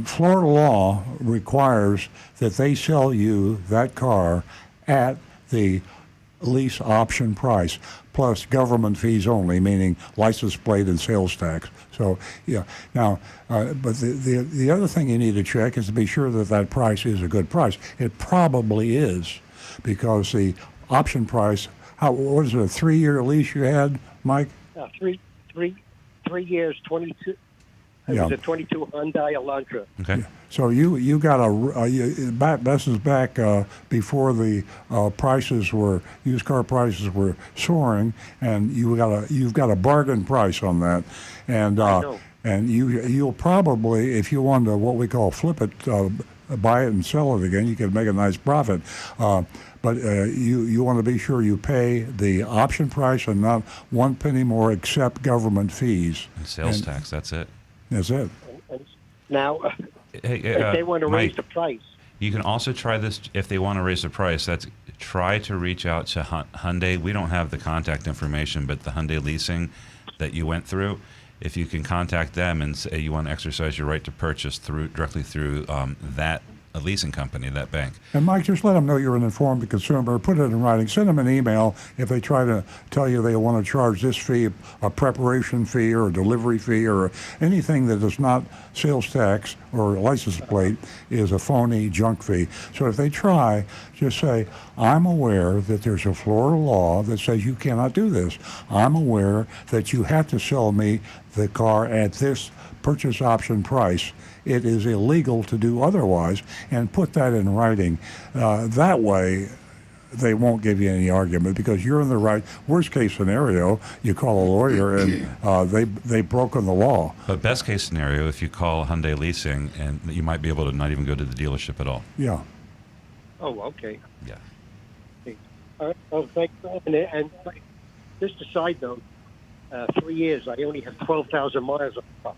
Florida law requires that they sell you that car at the lease option price, plus government fees only, meaning license plate and sales tax. So, yeah. Now, but the other thing you need to check is to be sure that that price is a good price. It probably is, because the option price, what is it, a 3-year lease you had, Mike? 3 years, 22. It Yeah. was a 22 Hyundai Elantra. Okay. So you got this is back before the used car prices were soaring, and you've got a bargain price on that, and know. and you'll probably, if you want to what we call flip it, buy it and sell it again, you can make a nice profit. But you want to be sure you pay the option price and not 1 penny more, except government fees. And sales tax, that's it. That's it. And now, Hey, if they want to raise Mike, the price, you can also try this if they want to raise the price. Try to reach out to Hyundai. We don't have the contact information, but the Hyundai leasing that you went through, if you can contact them and say you want to exercise your right to purchase directly through that a leasing company, that bank. And Mike, just let them know you're an informed consumer. Put it in writing. Send them an email if they try to tell you they want to charge this fee, a preparation fee or a delivery fee or anything that is not sales tax or license plate is a phony junk fee. So if they try, just say, I'm aware that there's a Florida law that says you cannot do this. I'm aware that you have to sell me the car at this purchase option price. It is illegal to do otherwise, and put that in writing. That way, they won't give you any argument because you're in the right. Worst case scenario, you call a lawyer and they've broken the law. But best case scenario, if you call Hyundai Leasing, and you might be able to not even go to the dealership at all. Yeah. oh, okay. Yeah. All right. Well, thank you. And just a side note, 3 years, I only have 12,000 miles on the car.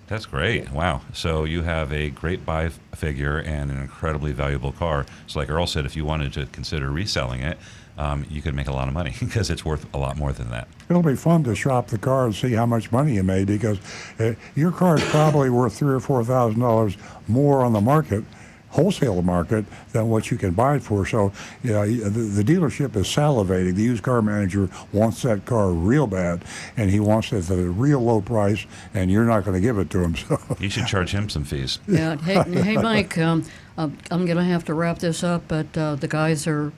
That's great. Wow. So you have a great buy figure and an incredibly valuable car. So like Earl said, if you wanted to consider reselling it, you could make a lot of money because it's worth a lot more than that. It'll be fun to shop the car and see how much money you made, because your car is probably worth $3,000 or $4,000 more on the market, wholesale market, than what you can buy it for. So the dealership is salivating. The used car manager wants that car real bad, and he wants it at a real low price, and you're not going to give it to him. So You should charge him some fees. Yeah. Hey, Mike. I'm going to have to wrap this up, but the guys are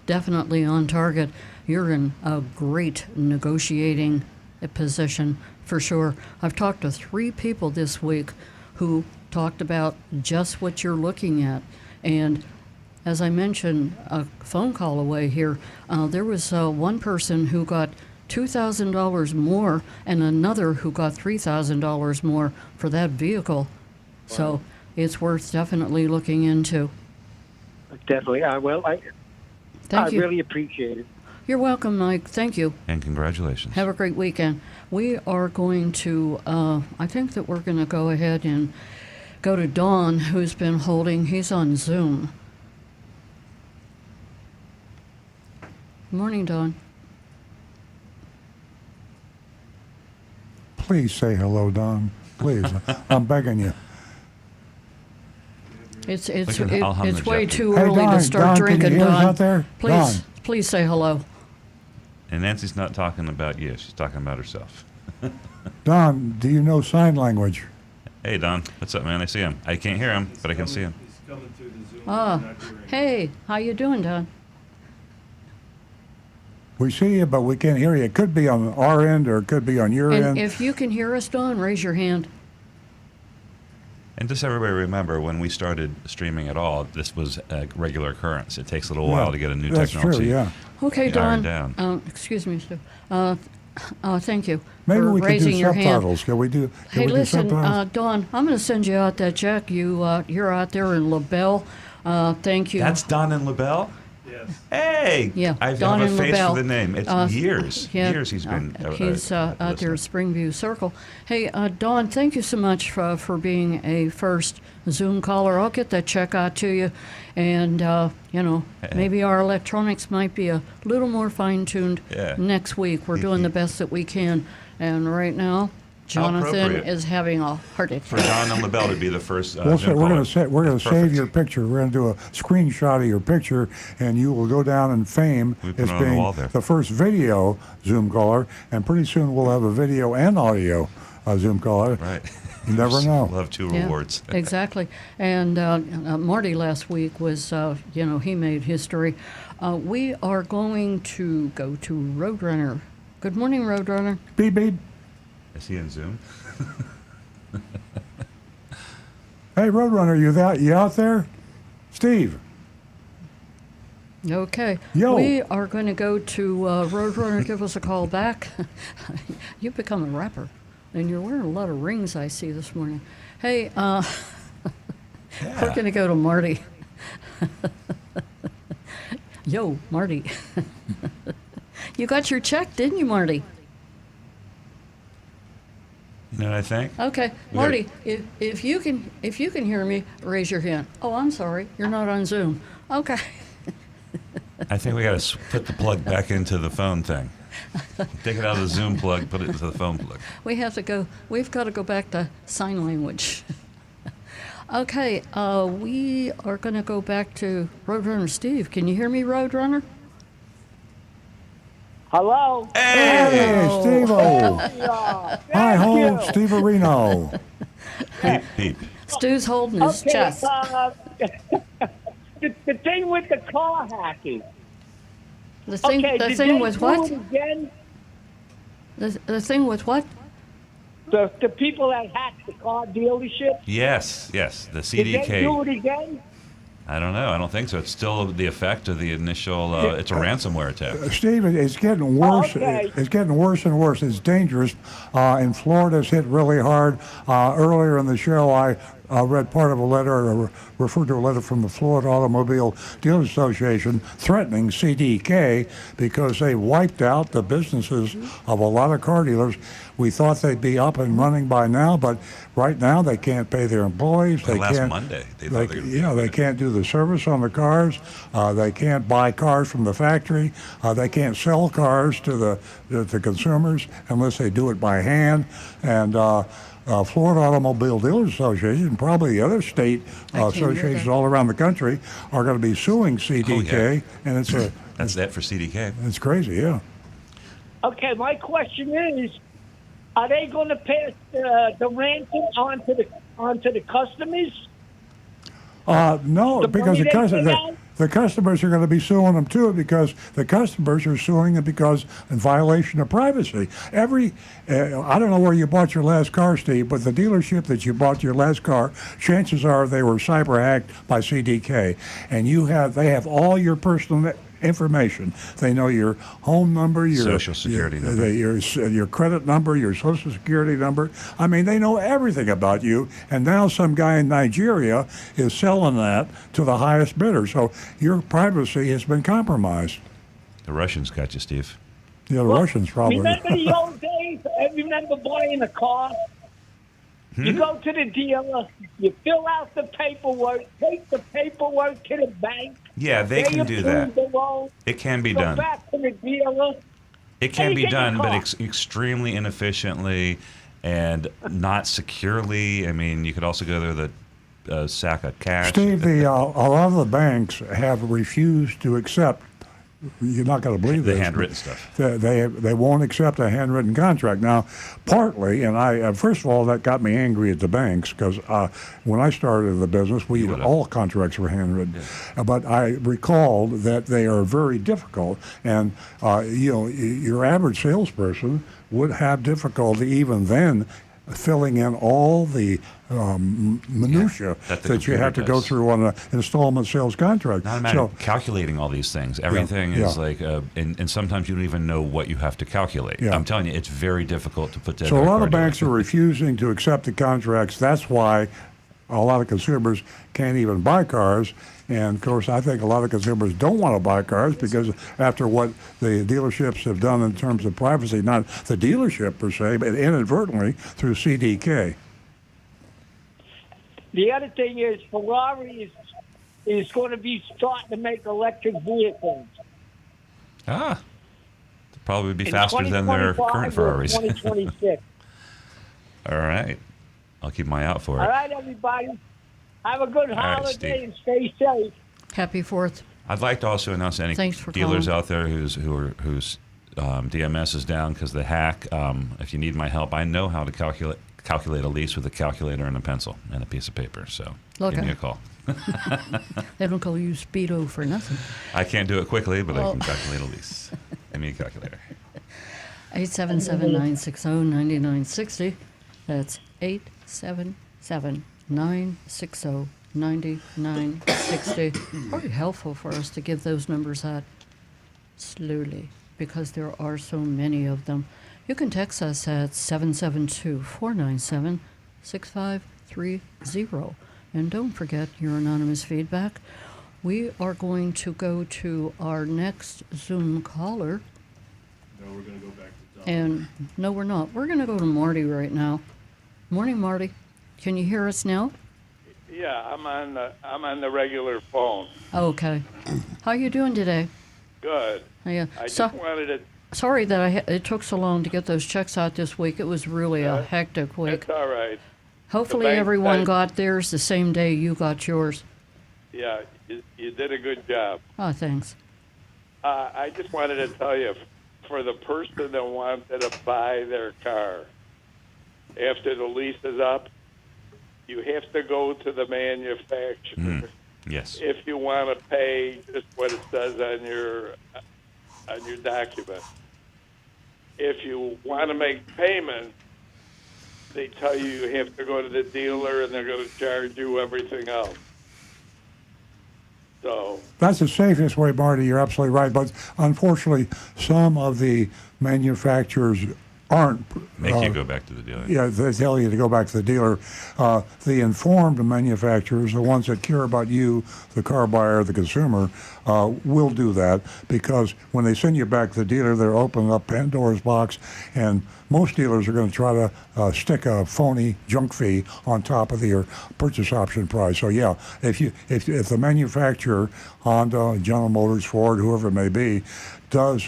definitely on target. You're in a great negotiating position for sure. I've talked to 3 people this week who talked about just what you're looking at. And as I mentioned, a phone call away here, there was one person who got $2,000 more and another who got $3,000 more for that vehicle. Wow. So it's worth definitely looking into. Definitely. Well, I really appreciate it. You're welcome, Mike. Thank you. And congratulations. Have a great weekend. We are going to, I think that we're going to go ahead and go to Don, who's been holding. He's on Zoom. Morning, Don. please say hello, Don. Please, I'm begging you. It's I'll hum the way Jeopardy. too Hey, early Don, to start Don, drinking, can you hear us Don. out there? Please say hello. And Nancy's not talking about you. She's talking about herself. Don, do you know sign language? Hey, Don. What's up, man? I see him. I can't hear him, but I can see him. He's coming through the Zoom. Ah, We're not hearing him. hey, how you doing, Don? We see you, but we can't hear you. It could be on our end or it could be on your And end. if you can hear us, Dawn, raise your hand. And just everybody remember, when we started streaming at all, this was a regular occurrence. It takes a little while to get a new That's technology. true, yeah. Okay, ironed Dawn. down. Excuse me, Stu. Thank you Maybe for we could raising do your hand. subtitles. Can we do? Can Hey, we listen, do subtitles? Dawn, I'm going to send you out that check. You're out there in LaBelle. Thank you. That's Don and LaBelle? Yes. Hey! Yeah, I Don have a and face LaBelle. for the name. It's years. Yeah, Years he's been he's out there listener. at Springview Circle. Hey, Dawn, thank you so much for being a first Zoom caller. I'll get that check out to you, and maybe our electronics might be a little more fine-tuned Yeah. next week. We're doing the best that we can, and right now, Jonathan appropriate. is having a heart For attack. Don and LaBelle to be the first We're Zoom going caller. to save Perfect. your picture. We're going to do a screenshot of your picture, and you will go down in fame We put as it on the being wall there. the first video Zoom caller. And pretty soon we'll have a video and audio Zoom caller. Right. You never know. We'll have two Yeah, rewards. exactly. And Marty last week was, he made history. We are going to go to Roadrunner. Good morning, Roadrunner. Beep beep. Is he in Zoom? Hey, Roadrunner, you out there? Steve. Okay. Yo. We are going to go to Roadrunner. Give us a call back. You've become a rapper, and you're wearing a lot of rings I see this morning. Hey, we're going to go to Marty. Yo, Marty. You got your check, didn't you, Marty? You know what I think? Okay, We Marty, if you can hear me, raise your hand. Oh, I'm sorry, you're not on Zoom. Okay. I think we got to put the plug back into the phone thing. Take it out of the Zoom plug, put it into the phone plug. We've got to go back to sign language. Okay, we are going to go back to Roadrunner Steve. Can you hear me, Roadrunner? Hello. Hey, Hello. Steve-o. Hi, ho, Steve Areno. Peep, peep. Stu's holding his Okay, chest. the thing with the car hacking. The thing, Okay, the did thing they with do what? it again? The thing with what? The people that hacked the car dealership. Yes, the Did they CDK. do it again? I don't know. I don't think so. It's still the effect of the initial. It's a ransomware attack. Steve, it's getting worse. Okay. It's getting worse and worse. It's dangerous. In Florida, it's hit really hard. Earlier in the show, I read part of a letter, or referred to a letter from the Florida Automobile Dealers Association threatening CDK because they wiped out the businesses of a lot of car dealers. We thought they'd be up and running by now, but right now they can't pay their employees. They Last can't. Monday, they thought they were gonna be They can't do the service on the cars. They can't buy cars from the factory. They can't sell cars to the consumers unless they do it by hand. And Florida Automobile Dealers Association, and probably the other state can't hear associations that. all around the country, are going to be suing CDK, and That's that for CDK. it's crazy, yeah. Okay, my question is, are they going to pass the ransom onto the customers? No, The because money they pay out? the customers are going to be suing them too, because the customers are suing them because in violation of privacy. I don't know where you bought your last car, Steve, but the dealership that you bought your last car, chances are they were cyber hacked by CDK, and they have all your personal information. They know your home number, your Social security number. your credit number, your social security number. I mean, they know everything about you. And now some guy in Nigeria is selling that to the highest bidder. So your privacy has been compromised. The Russians got you, Steve. Yeah, the Russians probably. Remember the old days? I remember buying a car. You go to the dealer, you fill out the paperwork, take the paperwork to the bank. Yeah, they can do that. approve the loan, It can be go done. back to the dealer. It can Hey, be get your done, but car. extremely inefficiently and not securely. I mean, you could also go there with a sack of cash. Steve, a lot of the banks have refused to accept you're not going to believe The this. handwritten stuff. They won't accept a handwritten contract. Now, partly, and first of all, that got me angry at the banks because when I started the business, all contracts were handwritten. But I recalled that they are very difficult, and your average salesperson would have difficulty even then filling in all the minutia that you have to go through on an installment sales contract. Not a matter of calculating all these things. Everything is like, and sometimes you don't even know what you have to calculate. Yeah. I'm telling you, it's very difficult to put together. So a lot of banks are refusing to accept the contracts. That's why a lot of consumers can't even buy cars. And of course, I think a lot of consumers don't want to buy cars because after what the dealerships have done in terms of privacy, not the dealership per se, but inadvertently through CDK. The other thing is Ferrari is going to be starting to make electric vehicles. It'll probably be In faster than their 2025 current or Ferraris. 2026. All right. I'll keep my eye out for it. All right, everybody. Have a good right, holiday Steve. and stay safe. Happy 4th. I'd like to also announce any Thanks for dealers calling. out there whose DMS is down because the hack. If you need my help, I know how to calculate a lease with a calculator and a pencil and a piece of paper. So give me a call. They don't call you Speedo for nothing. I can't do it quickly, but I can calculate a lease. Give me a calculator. 877-960-9960. That's 877-960-9960. Very helpful for us to give those numbers out slowly because there are so many of them. You can text us at 772-497-6530. And don't forget your anonymous feedback. We are going to go to our next Zoom caller. No, we're going to go back to Don. And no, we're not. We're going to go to Marty right now. Morning, Marty. Can you hear us now? Yeah, I'm on the regular phone. Okay. How you doing today? Good. Yeah. I just wanted to. Sorry that it took so long to get those checks out this week. It was really a hectic week. It's all right. Hopefully bank everyone said- got theirs the same day you got yours. Yeah, you did a good job. Oh, thanks. I just wanted to tell you, for the person that wanted to buy their car after the lease is up, you have to go to the manufacturer. Yes. If you want to pay just what it says on your document. If you want to make payment, they tell you you have to go to the dealer and they're going to charge you everything else. So That's the safest way, Marty. You're absolutely right. But unfortunately, some of the manufacturers aren't. Make you go back to the dealer. Yeah, they tell you to go back to the dealer. The informed manufacturers, the ones that care about you, the car buyer, the consumer, will do that because when they send you back to the dealer, they're opening up Pandora's box, and most dealers are going to try to stick a phony junk fee on top of your purchase option price. So yeah, if the manufacturer, Honda, General Motors, Ford, whoever it may be, does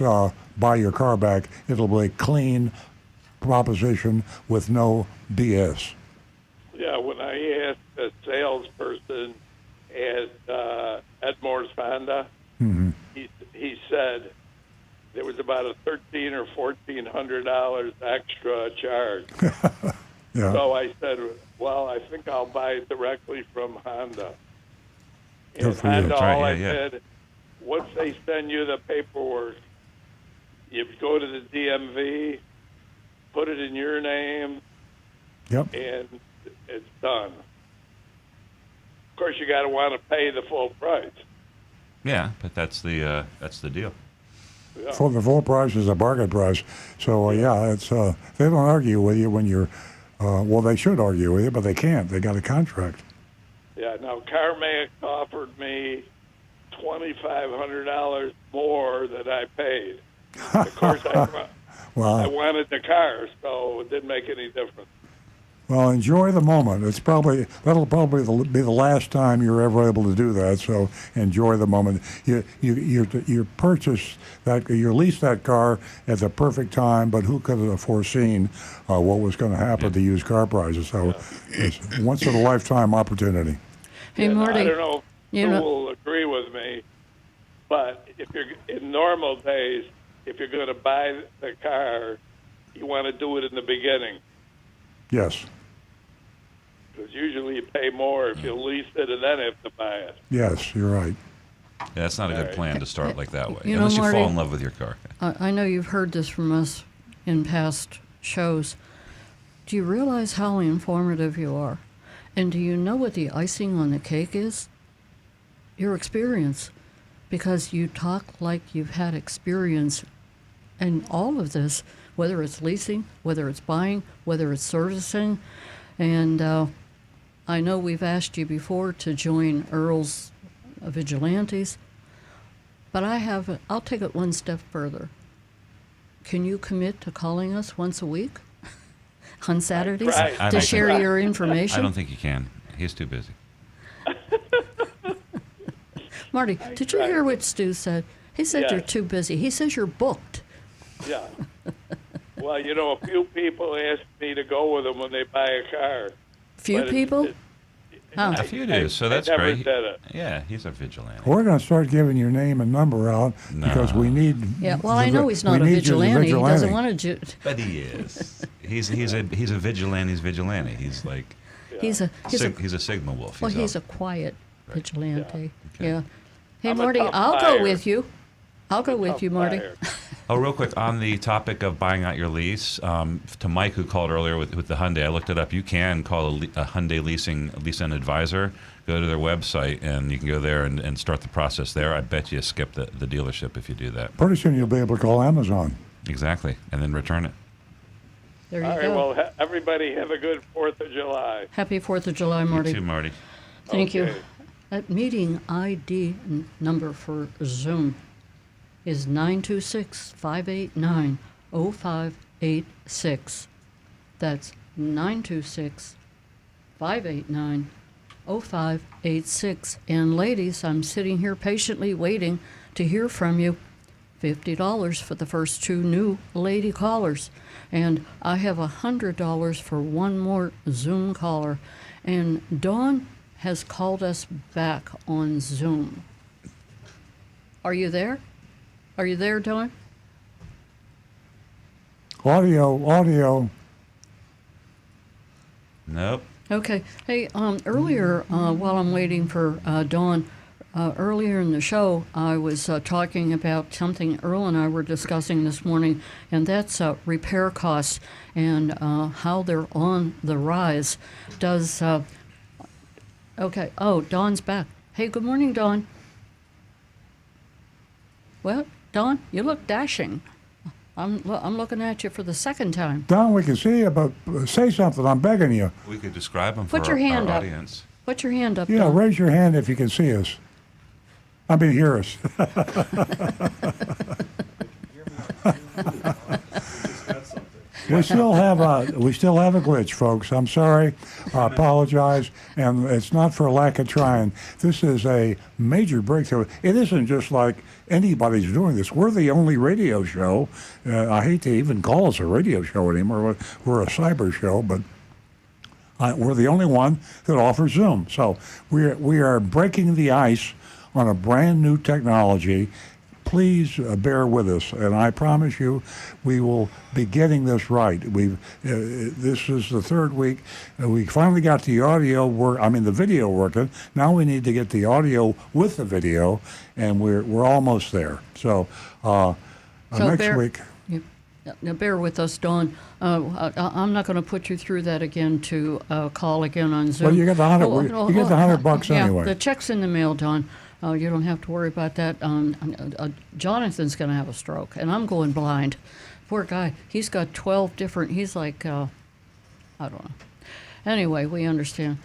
buy your car back, it'll be a clean proposition with no BS. yeah, when I asked a salesperson at Edmore's Honda, he said there was about a $1,300 or $1,400 extra charge. Yeah. So I said, well, I think I'll buy it directly from Honda. Good And for you. Honda, That's right, all I yeah. said, once they send you the paperwork, you go to the DMV, put it in your name, Yep. and it's done. Of course, you got to want to pay the full price. Yeah, but that's the deal. Yeah. For the full price is a bargain price. So yeah, it's they don't argue with you when you're. Well, they should argue with you, but they can't. They got a contract. Yeah. Now, CarMax offered me $2,500 more than I paid. Of course, I Wow. wanted the car, so it didn't make any difference. Well, enjoy the moment. That'll probably be the last time you're ever able to do that. So enjoy the moment. You purchased that, you leased that car at the perfect time, but who could have foreseen what was going to happen to used car prices? So it's a once in a lifetime opportunity. Hey, And Marty. I don't know you who know- will agree with me, But if you're in normal days, if you're going to buy the car, you want to do it in the beginning. Yes. Because usually you pay more if you lease it and then have to buy it. Yes, you're right. Yeah, that's not a good plan to start like that way, You know, unless you Marty, fall in love with your car. I know you've heard this from us in past shows. Do you realize how informative you are? And do you know what the icing on the cake is? Your experience. Because you talk like you've had experience in all of this, whether it's leasing, whether it's buying, whether it's servicing. And I know we've asked you before to join Earl's Vigilantes, but I'll take it one step further. Can you commit to calling us once a week on Saturdays Right. to share your information? I don't think you can. He's too busy. Marty, did you hear what Stu said? He said Yes. you're too busy. He says you're booked. Yeah. Well, a few people ask me to go with them when they buy a car. Few But people? Huh. A few do, so that's I never great. did it. Yeah, he's a vigilante. We're going to start giving your name and number out because we need. Yeah, well, I know he's not a we need you as vigilante. He doesn't want to. But he is. He's a vigilante's vigilante. He's like He's a he's a Sigma wolf. well, he's a a quiet vigilante. Okay. Yeah. Hey, I'm a Marty, tough I'll buyer. go with you. I'll go with you, Marty. Buyer. Oh, real quick on the topic of buying out your lease, to Mike who called earlier with the Hyundai, I looked it up. You can call a Hyundai lease and advisor. Go to their website and you can go there and start the process there. I bet you skip the dealership if you do that. Pretty soon you'll be able to call Amazon. Exactly, and then return it. There you All right, go. well, everybody have a good 4th of July. Happy 4th of July, Marty. You too, Marty. Thank you. Okay. That meeting ID number for Zoom is 926-589-0586. That's 926-589-0586. And ladies, I'm sitting here patiently waiting to hear from you. $50 for the first 2 new lady callers. And I have $100 for one more Zoom caller. And Dawn has called us back on Zoom. Are you there? Are you there, Dawn? Audio. Nope. Okay. Hey, earlier, while I'm waiting for Dawn, earlier in the show, I was talking about something Earl and I were discussing this morning, and that's repair costs and how they're on the rise. Okay. Oh, Dawn's back. Hey, good morning, Dawn. Well, Dawn, you look dashing. I'm looking at you for the second time. Don, we can see you, but say something. I'm begging you. We could describe him Put for your hand our up. audience. Put your hand up, Yeah, Dawn. raise your hand if you can see us. I mean, hear us. We still have a glitch, folks. I'm sorry. I apologize, and it's not for lack of trying. This is a major breakthrough. It isn't just like anybody's doing this. We're the only radio show. I hate to even call us a radio show anymore. We're a cyber show, but we're the only one that offers Zoom. So we are breaking the ice on a brand new technology. Please bear with us, and I promise you, we will be getting this right. This is the third week. We finally got the the video working. Now we need to get the audio with the video, and we're almost there. So next week. Now bear with us, Dawn. I'm not going to put you through that again to call again on Zoom. Well, you get the $100. You get the $100 yeah, anyway. the check's in the mail, Dawn. You don't have to worry about that. Jonathan's going to have a stroke, and I'm going blind. Poor guy. He's got 12 different. He's like, I don't know. Anyway, we understand.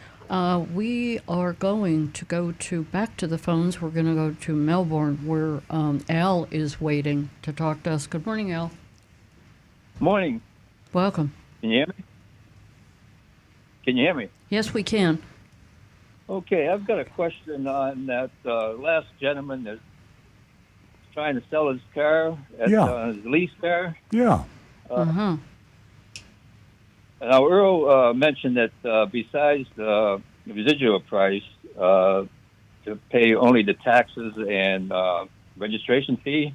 We are going to go back to the phones. We're going to go to Melbourne, where Al is waiting to talk to us. Good morning, Al. Morning. Welcome. Can you hear me? Can you hear me? Yes, we can. Okay, I've got a question on that last gentleman that's trying to sell his car, his lease car. Yeah. Now, Earl mentioned that besides the residual price, to pay only the taxes and registration fee.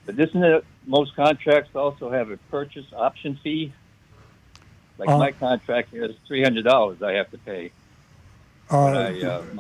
But isn't it most contracts also have a purchase option fee? Like my contract is $300 I have to pay. My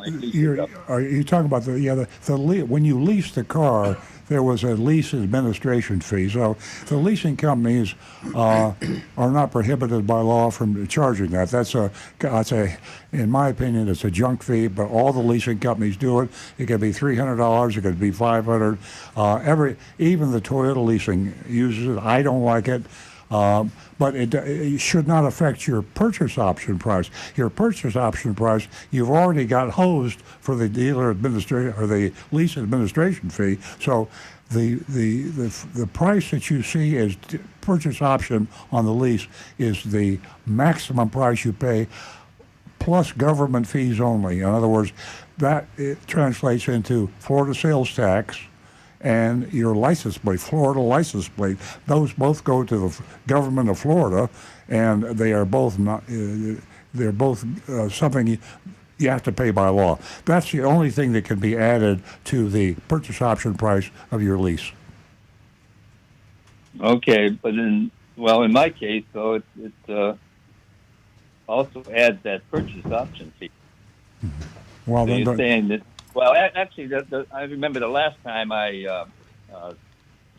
lease is up. Are you talking about when you lease the car, there was a lease administration fee. So the leasing companies are not prohibited by law from charging that. I'd say, in my opinion, it's a junk fee. But all the leasing companies do it. It could be $300. It could be $500. Even the Toyota leasing uses it. I don't like it. But it should not affect your purchase option price. Your purchase option price, you've already got hosed for the dealer administration or the lease administration fee. So the price that you see as purchase option on the lease is the maximum price you pay plus government fees only. In other words, that it translates into Florida sales tax and your license plate, Florida license plate. Those both go to the government of Florida, and they are both not. They're both something you have to pay by law. That's the only thing that can be added to the purchase option price of your lease. Okay, but in my case, though, it also adds that purchase option fee. Well, so then you're saying that. Well, actually, I remember the last time I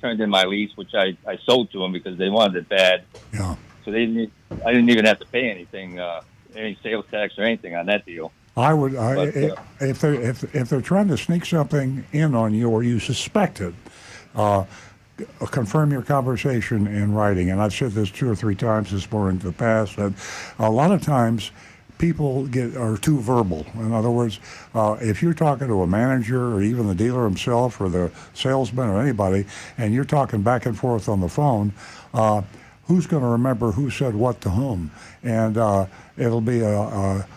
turned in my lease, which I sold to them because they wanted it bad. Yeah. So I didn't even have to pay anything, any sales tax or anything on that deal. I would, if they're trying to sneak something in on you or you suspect it, confirm your conversation in writing. And I've said this 2 or 3 times this morning in the past, that a lot of times people are too verbal. In other words, if you're talking to a manager or even the dealer himself or the salesman or anybody, and you're talking back and forth on the phone, who's going to remember who said what to whom? And it'll be a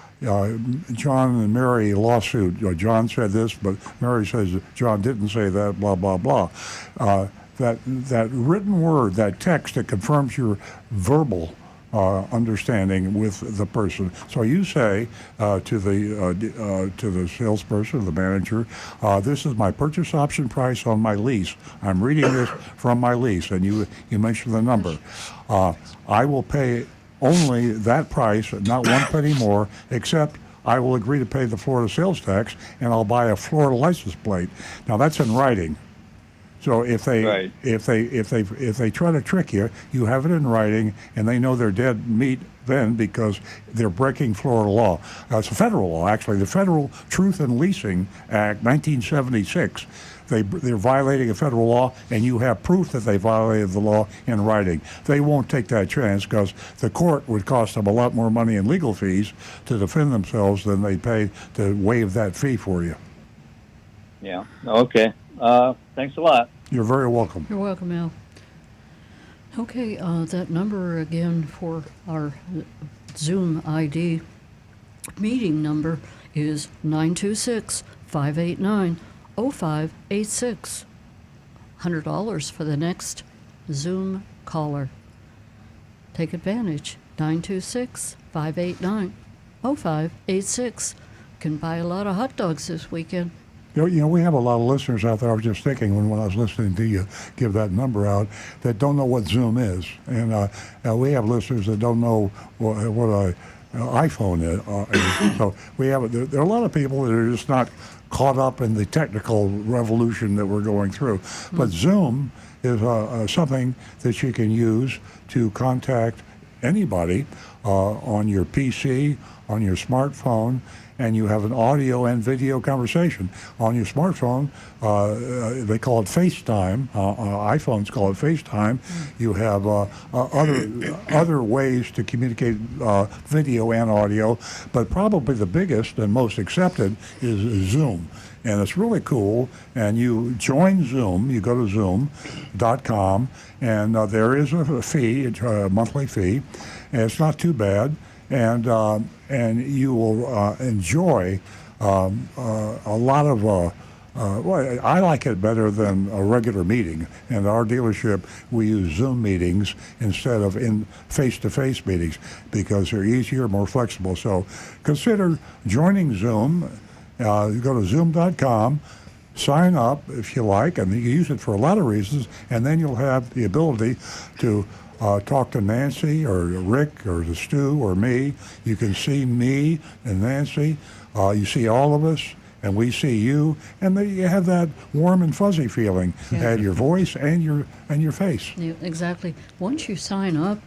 John and Mary lawsuit. John said this, but Mary says John didn't say that, blah, blah, blah. That written word, that text that confirms your verbal understanding with the person. So you say to the salesperson or the manager, this is my purchase option price on my lease. I'm reading this from my lease, and you mention the number. I will pay only that price, not 1 penny more, except I will agree to pay the Florida sales tax, and I'll buy a Florida license plate. Now that's in writing. So if they try to trick you, you have it in writing, and they know they're dead meat then because they're breaking Florida law. It's a federal law, actually. The Federal Truth in Leasing Act, 1976. They're violating a federal law, and you have proof that they violated the law in writing. They won't take that chance because the court would cost them a lot more money in legal fees to defend themselves than they pay to waive that fee for you. Yeah. Okay. Thanks a lot. You're very welcome. You're welcome, Al. Okay, that number again for our Zoom ID meeting number is 926-589-0586. $100 for the next Zoom caller. Take advantage. 926-589-0586. Can buy a lot of hot dogs this weekend. You know, we have a lot of listeners out there. I was just thinking when I was listening to you give that number out that don't know what Zoom is, and we have listeners that don't know what an iPhone is. So there are a lot of people that are just not caught up in the technical revolution that we're going through. But Zoom is something that you can use to contact anybody on your PC, on your smartphone, and you have an audio and video conversation. On your smartphone, they call it FaceTime. iPhones call it FaceTime. You have other ways to communicate video and audio, but probably the biggest and most accepted is Zoom. And it's really cool. And you join Zoom, you go to zoom.com, and there is a fee, a monthly fee, and it's not too bad. And you will enjoy a lot of, well, I like it better than a regular meeting. In our dealership, we use Zoom meetings instead of in face-to-face meetings because they're easier, more flexible. So consider joining Zoom. Go to zoom.com, sign up if you like, and you use it for a lot of reasons, and then you'll have the ability to talk to Nancy or Rick or the Stu or me. You can see me and Nancy. You see all of us, and we see you, and then you have that warm and fuzzy feeling at your voice and your face. Yeah, exactly. Once you sign up,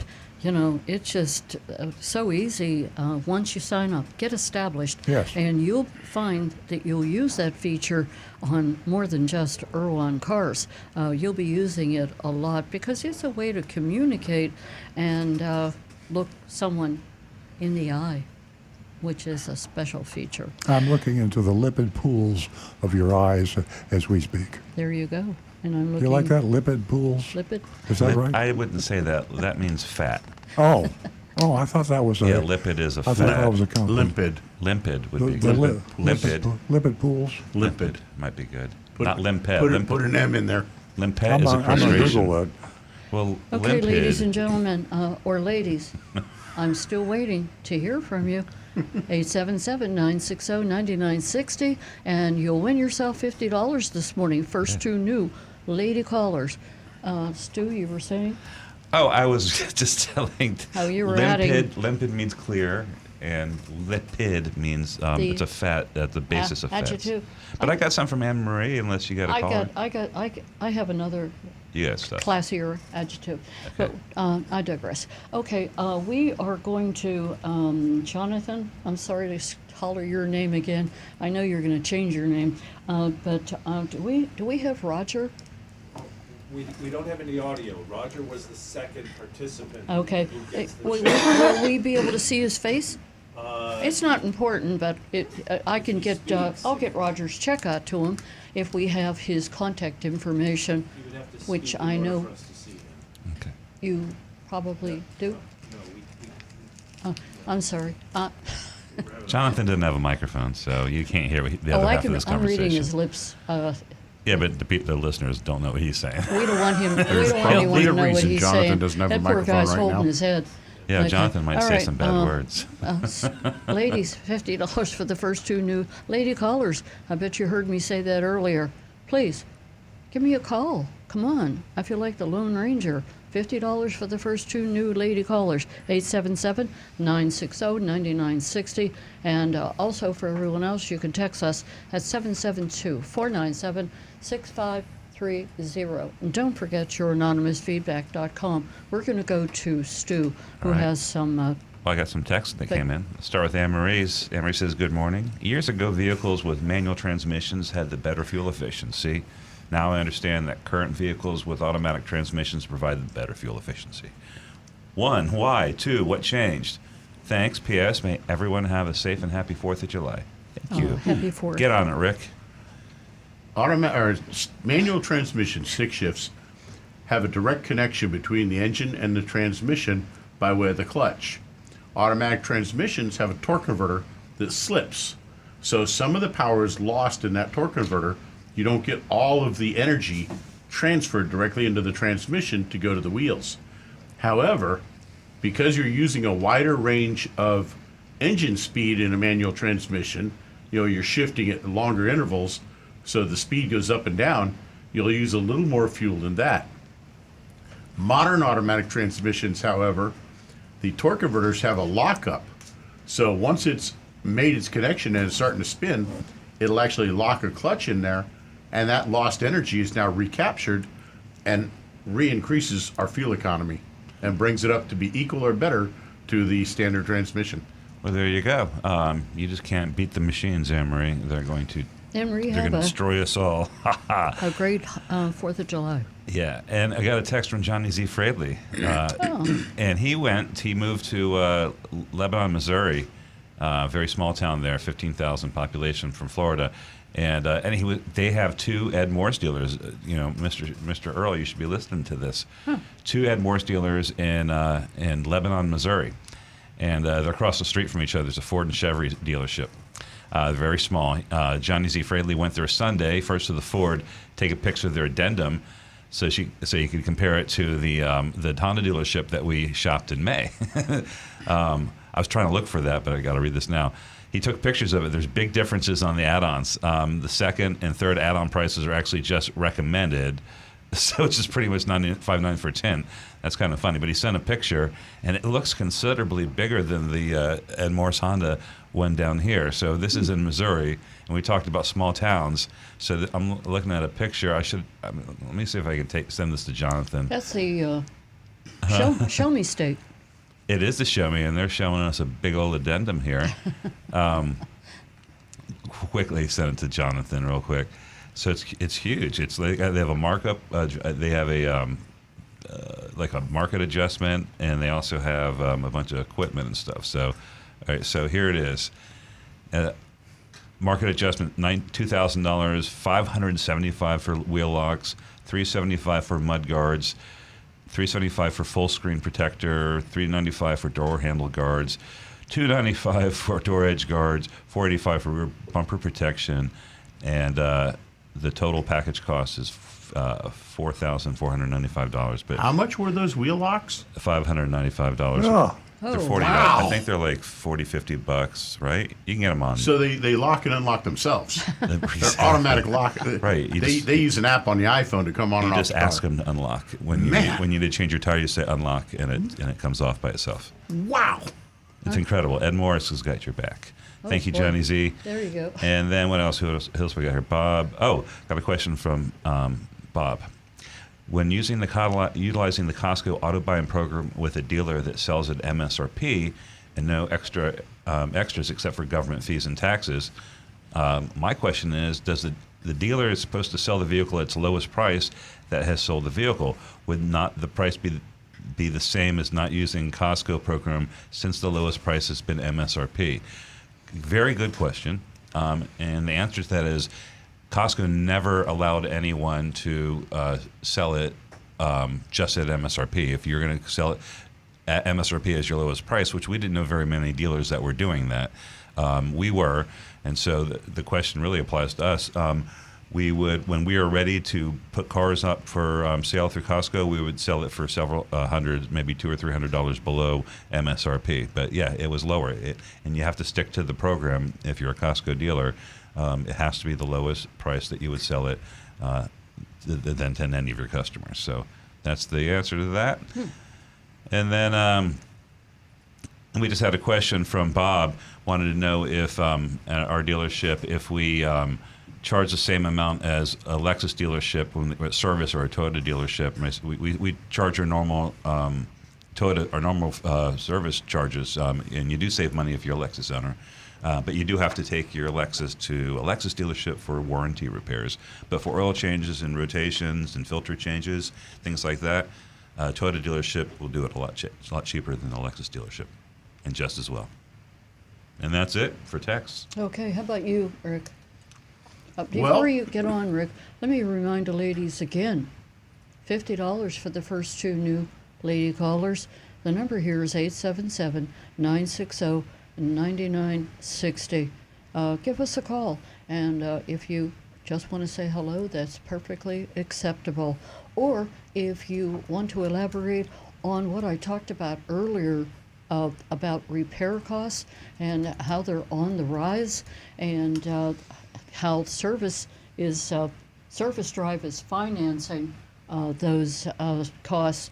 you know, it's just so easy. Once you sign up, get established, Yes. and you'll find that you'll use that feature on more than just Earl on Cars. You'll be using it a lot because it's a way to communicate and look someone in the eye, which is a special feature. I'm looking into the lipid pools of your eyes as we speak. There you go. And I'm Do looking. you like that, lipid pools? Lipid? Is that right? I wouldn't say that. That means fat. Oh, I thought that was a. Yeah, lipid is a I thought fat. that was a compliment. Limpid. Limpid would be The good. Lipid. Lipid pools. Lipid might be good. Not limpid. Put an M in there. Limpet is a I'm going to perspiration. Google that. Well, Okay, limpid. ladies and gentlemen, or ladies, I'm still waiting to hear from you. 877-960-9960, and you'll win yourself $50 this morning. First two new lady callers. Stu, you were saying? Oh, I was just telling. Oh, you were limpid, adding- Limpid means clear, and lipid means it's a fat. That's the basis of fats. adjective. But I got some from Anne Marie. Unless you got a caller. I have another You got stuff. classier adjective. Okay. But I digress. Okay, we are going to, Jonathan, I'm sorry to holler your name again. I know you're going to change your name. But do we have Roger? We don't have any audio. Roger was the second participant. Okay. Who gets the Will check. we be able to see his face? It's not important, but I can get, I'll get Roger's check out to him if we have his contact information, You would have to which speak in I order know for us to see him. Okay. you probably do. No, I'm sorry. Jonathan didn't have a microphone, so you can't hear the other half of this I'm conversation. reading his lips. Yeah, but the listeners don't know what he's saying. We don't want him. We There's don't want anyone probably to a know what reason he's Jonathan saying. doesn't have a That poor microphone guy's right holding now. his head. Yeah, Okay. Jonathan might All say right, some bad words. Ladies, $50 for the first two new lady callers. I bet you heard me say that earlier. Please, give me a call. Come on. I feel like the Lone Ranger. $50 for the first two new lady callers. 877-960-9960. And also for everyone else, you can text us at 772-497-6530. And don't forget your anonymousfeedback.com. We're going to go to Stu, who All right. has some... Well, I got some texts that came in. Let's start with Anne Marie's. Anne Marie says, good morning. Years ago, vehicles with manual transmissions had the better fuel efficiency. Now I understand that current vehicles with automatic transmissions provide the better fuel efficiency. 1, why? 2, what changed? Thanks. P.S. May everyone have a safe and happy 4th of July. Thank you. Happy 4th. Get on it, Rick. Manual transmission stick shifts have a direct connection between the engine and the transmission by way of the clutch. Automatic transmissions have a torque converter that slips. So some of the power is lost in that torque converter. You don't get all of the energy transferred directly into the transmission to go to the wheels. However, because you're using a wider range of engine speed in a manual transmission, you're shifting at longer intervals, so the speed goes up and down, you'll use a little more fuel than that. Modern automatic transmissions, however, the torque converters have a lockup. So once it's made its connection and it's starting to spin, it'll actually lock a clutch in there, and that lost energy is now recaptured and re-increases our fuel economy and brings it up to be equal or better to the standard transmission. Well, there you go. You just can't beat the machines, Anne Marie. They're going to Emery, they're have going to destroy us all. a great 4th of July. Yeah, and I got a text from Johnny Z. Fradley, and he moved to Lebanon, Missouri, very small town there, 15,000 population from Florida, and they have 2 Ed Morse dealers. Mr. Earl, you should be listening to this. 2 Ed Morse dealers in Lebanon, Missouri, and they're across the street from each other. There's a Ford and Chevy dealership. Very small. Johnny Z. Fradley went there Sunday, first to the Ford, take a picture of their addendum, so you could compare it to the Honda dealership that we shopped in May. I was trying to look for that, but I got to read this now. He took pictures of it. There's big differences on the add-ons. The second and third add-on prices are actually just recommended, so it's just pretty much $5.99 for 10. That's kind of funny. But he sent a picture, and it looks considerably bigger than the Ed Morse Honda one down here. So this is in Missouri, and we talked about small towns. So I'm looking at a picture. Let me see if I can send this to Jonathan. That's the show me state. It is the Show Me, and they're showing us a big old addendum here. Quickly send it to Jonathan real quick. So it's huge. They have a markup. They have a like a market adjustment, and they also have a bunch of equipment and stuff. So, all right. So here it is. Market adjustment: $2,000, $575 for wheel locks, $375 for mud guards, $375 for full screen protector, $395 for door handle guards, $295 for door edge guards, $485 for rear bumper protection, and the total package cost is $4,495. But How much were those wheel locks? $595. Oh, They're Oh, $40. wow. I think they're like $40-$50, right? You can get them on. So they lock and unlock themselves. They're Exactly. automatic lock. Right. They use an app on the iPhone to come on You and off just the ask car. them to unlock when you need to change your tire. You say unlock, and it comes off by itself. Wow. It's incredible. Ed Morris has got your back. Thank you, boy. Johnny Z. There you go. And then what else? Who else we got here? Bob. Oh, got a question from Bob. When utilizing the Costco auto buying program with a dealer that sells at MSRP and no extras except for government fees and taxes, my question is: does the dealer is supposed to sell the vehicle at its lowest price that has sold the vehicle? Would not the price be the same as not using Costco program since the lowest price has been MSRP? Very good question. And the answer to that is Costco never allowed anyone to sell it just at MSRP. If you're going to sell it at MSRP as your lowest price, which we didn't know very many dealers that were doing that. We were. And so the question really applies to us. We would, when we are ready to put cars up for sale through Costco, we would sell it for several hundred, maybe $200 or $300 below MSRP. But yeah, it was lower. And you have to stick to the program if you're a Costco dealer. It has to be the lowest price that you would sell it than to any of your customers. So that's the answer to that. And then we just had a question from Bob. Wanted to know if at our dealership, if we charge the same amount as a Lexus dealership when service or a Toyota dealership. We charge our normal service charges, and you do save money if you're a Lexus owner. But you do have to take your Lexus to a Lexus dealership for warranty repairs. But for oil changes and rotations and filter changes, things like that, Toyota dealership will do it a lot cheaper than the Lexus dealership, and just as well. And that's it for texts. Okay, how about you, Rick? Before Well- you get on, Rick, let me remind the ladies again. $50 for the first two new lady callers. The number here is 877-960-9960. Give us a call, and if you just want to say hello, that's perfectly acceptable. Or if you want to elaborate on what I talked about earlier about repair costs and how they're on the rise, and how Service Drive is financing those costs.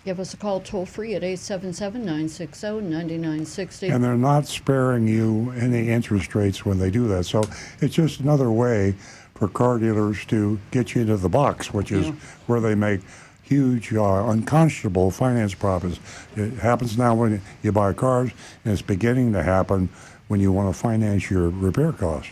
Give us a call toll free at 877-960-9960. and they're not sparing you any interest rates when they do that. So it's just another way for car dealers to get you into the box, which is where they make huge, unconscionable finance profits. It happens now when you buy cars, and it's beginning to happen when you want to finance your repair costs.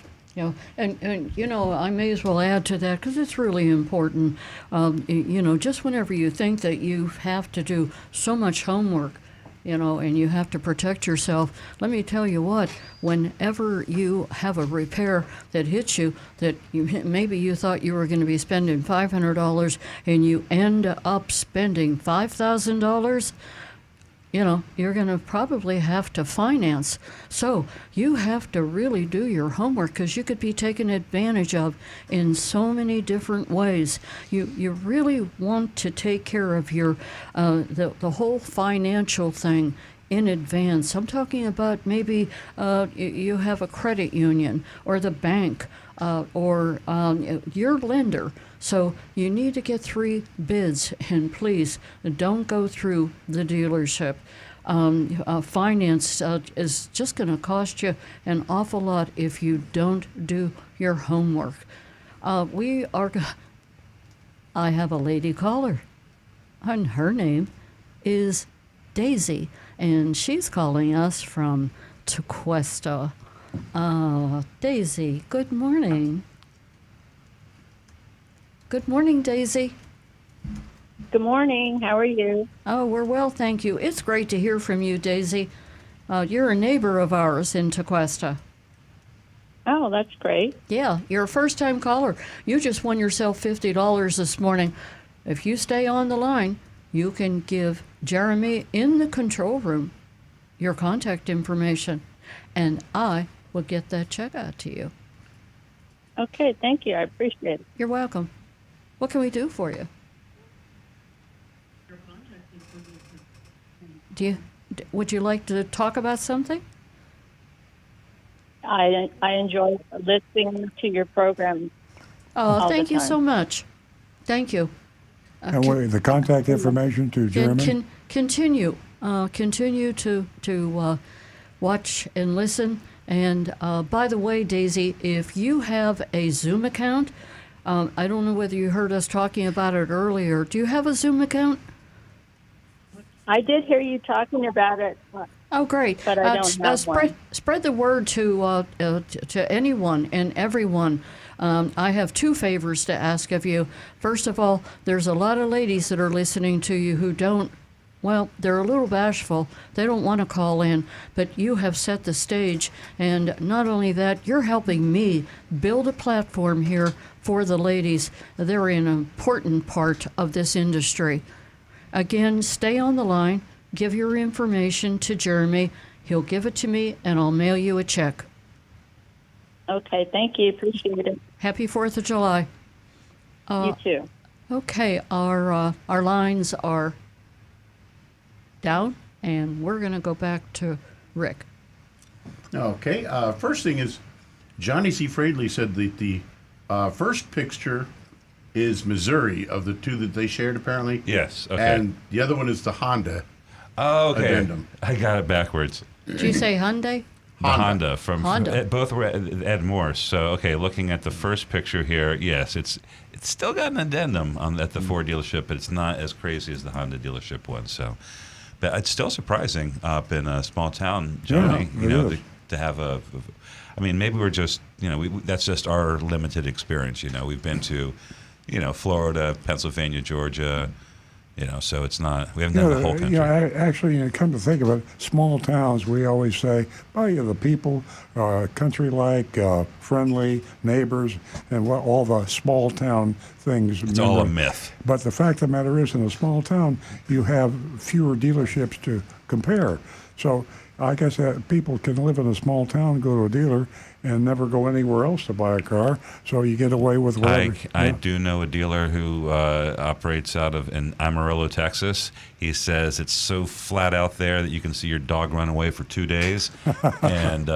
And you know, I may as well add to that because it's really important. You know, just whenever you think that you have to do so much homework, you know, and you have to protect yourself, let me tell you what, whenever you have a repair that hits you, that maybe you thought you were going to be spending $500 and you end up spending $5,000, you know, you're going to probably have to finance. So you have to really do your homework because you could be taken advantage of in so many different ways. You really want to take care of your the whole financial thing in advance. I'm talking about maybe you have a credit union or the bank or your lender. So you need to get 3 bids, and please don't go through the dealership. Finance is just going to cost you an awful lot if you don't do your homework. I have a lady caller, and her name is Daisy, and she's calling us from Tequesta. Daisy, good morning. Good morning, Daisy. Good morning. How are you? Oh, we're well, thank you. It's great to hear from you, Daisy. You're a neighbor of ours in Tequesta. Oh, that's great. Yeah, you're a first-time caller. You just won yourself $50 this morning. If you stay on the line, you can give Jeremy in the control room your contact information, and I will get that check out to you. Okay, thank you. I appreciate it. You're welcome. What can we do for you? Would you like to talk about something? I enjoy listening to your program. Oh, thank you so much. Thank you. And the contact information to Jeremy? Continue to watch and listen. And by the way, Daisy, if you have a Zoom account, I don't know whether you heard us talking about it earlier. Do you have a Zoom account? I did hear you talking about it. Oh, great! But I don't have one. Spread the word to anyone and everyone. I have 2 favors to ask of you. First of all, there's a lot of ladies that are listening to you who don't. Well, they're a little bashful. They don't want to call in, but you have set the stage. And not only that, you're helping me build a platform here for the ladies. They're an important part of this industry. Again, stay on the line. Give your information to Jeremy. He'll give it to me, and I'll mail you a check. Okay, thank you. Appreciate it. Happy 4th of July. You too. Okay, our lines are down, and we're going to go back to Rick. Okay. First thing is, Johnny C. Fradley said that the first picture is Missouri of the 2 that they shared, apparently. Yes. Okay. And the other one is the Honda. Oh, okay. Addendum. I got it backwards. Did you say Hyundai? The Honda from Honda. Both were Ed Morse. So okay, looking at the first picture here, yes, it's still got an addendum at the Ford dealership, but it's not as crazy as the Honda dealership one. So, but it's still surprising up in a small town, Johnny. Yeah, to have a. I mean, maybe we're just that's just our limited experience. We've been to, Florida, Pennsylvania, Georgia. So it's not. We haven't done the whole country. Actually, come to think of it, small towns, we always say, the people, country-like, friendly, neighbors, and all the small town things. It's all a myth. But the fact of the matter is, in a small town, you have fewer dealerships to compare. So I guess people can live in a small town, go to a dealer, and never go anywhere else to buy a car. So you get away with whatever. I do know a dealer who operates out of in Amarillo, Texas. He says it's so flat out there that you can see your dog run away for 2 days. And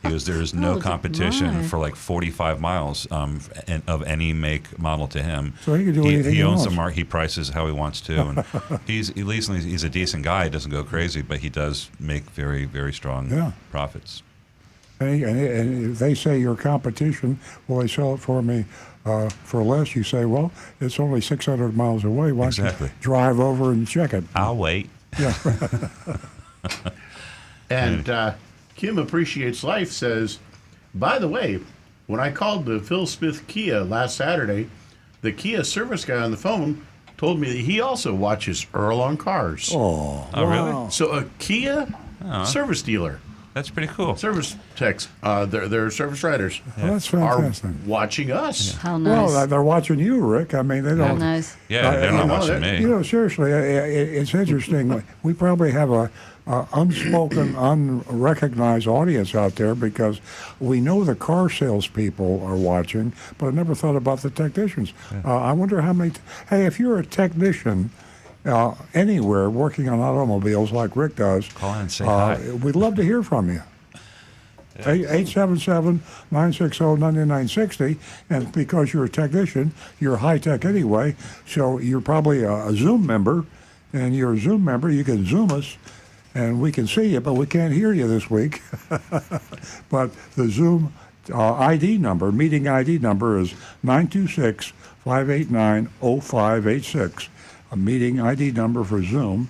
he goes, there's no competition for like 45 miles of any make model to him. So he can do anything he owns else. the market. He prices how he wants to. And he's a decent guy. He doesn't go crazy, but he does make very, very strong profits. And they say your competition, well, they sell it for me for less. You say, well, it's only 600 miles away. Why don't you drive over and check it? I'll wait. Yeah. And Kim Appreciates Life says, by the way, when I called the Phil Smith Kia last Saturday, the Kia service guy on the phone told me that he also watches Earl on Cars. Oh, really? So a Kia service dealer. That's pretty cool. Service techs, they're service writers. Well, that's fantastic. Are watching us. How nice. Well, they're watching you, Rick. I mean, they don't. How nice. Yeah, they're not watching me. Seriously, it's interesting. We probably have a unspoken, unrecognized audience out there because we know the car salespeople are watching, but I never thought about the technicians. I wonder how many. Hey, if you're a technician anywhere working on automobiles like Rick does, Call in and say hi. we'd love to hear from you. 877-960-9960, and because you're a technician, you're high tech anyway, so you're probably a Zoom member, and you're a Zoom member, you can Zoom us, and we can see you, but we can't hear you this week. But the Zoom ID number, meeting ID number is 926-589-0586. A meeting ID number for Zoom,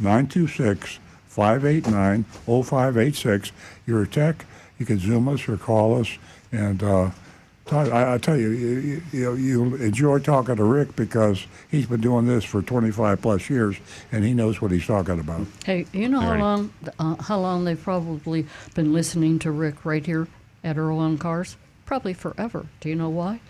926-589-0586. You're a tech, you can Zoom us or call us, and I tell you, you'll enjoy talking to Rick because he's been doing this for 25 plus years, and he knows what he's talking about. Hey, you know how long they've probably been listening to Rick right here at Earl on Cars? Probably forever. Do you know why?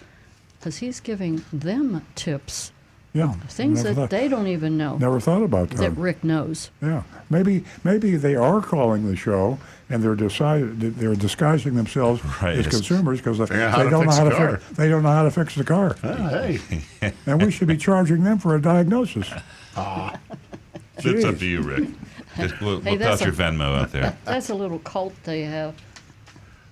Because he's giving them tips. Yeah, Things that they don't even know. Never thought about that. That Rick knows. Yeah, maybe they are calling the show and they're disguising themselves as consumers because they don't know how to fix the car. Hey, and we should be charging them for a diagnosis. It's up to you, Rick. We'll toss your Venmo out there. That's a little cult they have.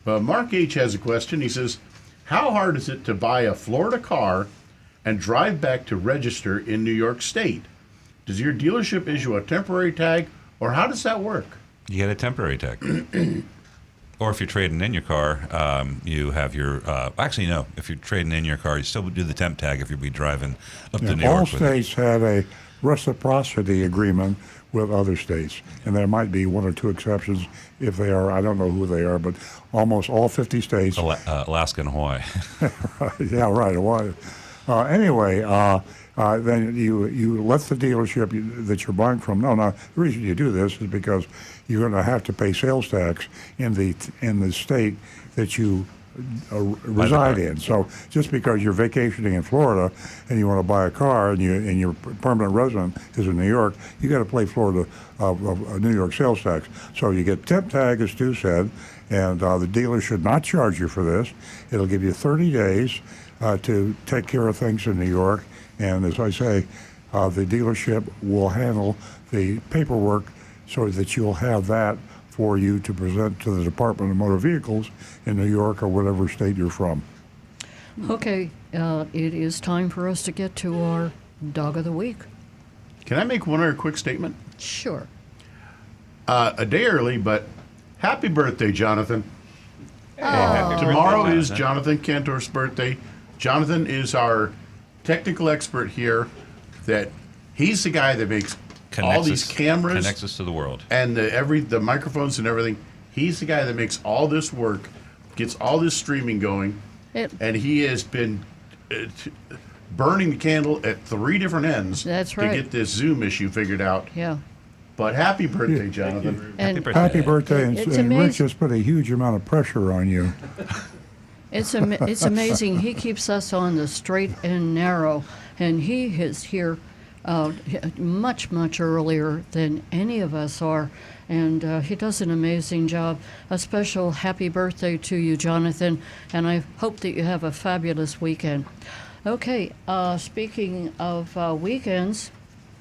Mark H has a question. He says, "How hard is it to buy a Florida car and drive back to register in New York State? Does your dealership issue a temporary tag, or how does that work?" You get a temporary tag. Or if you're trading in your car, you have your... actually, no. If you're trading in your car, you still do the temp tag if you'll be driving up to New York. All states have a reciprocity agreement with other states, and there might be one or two exceptions if they are. I don't know who they are, but almost all 50 states. Alaska and Hawaii. Yeah, right, Hawaii. Anyway, then you let the dealership that you're buying from know. Now, the reason you do this is because you're going to have to pay sales tax in the state that you reside in. So just because you're vacationing in Florida and you want to buy a car and your permanent resident is in New York, you got to pay Florida New York sales tax. So you get temp tag, as Stu said, and the dealer should not charge you for this. It'll give you 30 days to take care of things in New York, and as I say, the dealership will handle the paperwork so that you'll have that for you to present to the Department of Motor Vehicles in New York or whatever state you're from. Okay, it is time for us to get to our Dog of the Week. Can I make one other quick statement? Sure. A day early, but happy birthday, Jonathan. Happy Tomorrow birthday, is Jonathan. Jonathan Cantor's birthday. Jonathan is our technical expert here. That he's the guy that makes all these cameras, connects us to the world, and the microphones and everything. He's the guy that makes all this work, gets all this streaming going, and he has been burning the candle at 3 different ends. That's right. To get this Zoom issue figured out. Yeah. But happy birthday, Jonathan. Happy birthday, and Rick amazing. just put a huge amount of pressure on you. It's amazing. He keeps us on the straight and narrow, and he is here much, much earlier than any of us are, and he does an amazing job. A special happy birthday to you, Jonathan, and I hope that you have a fabulous weekend. Okay, speaking of weekends,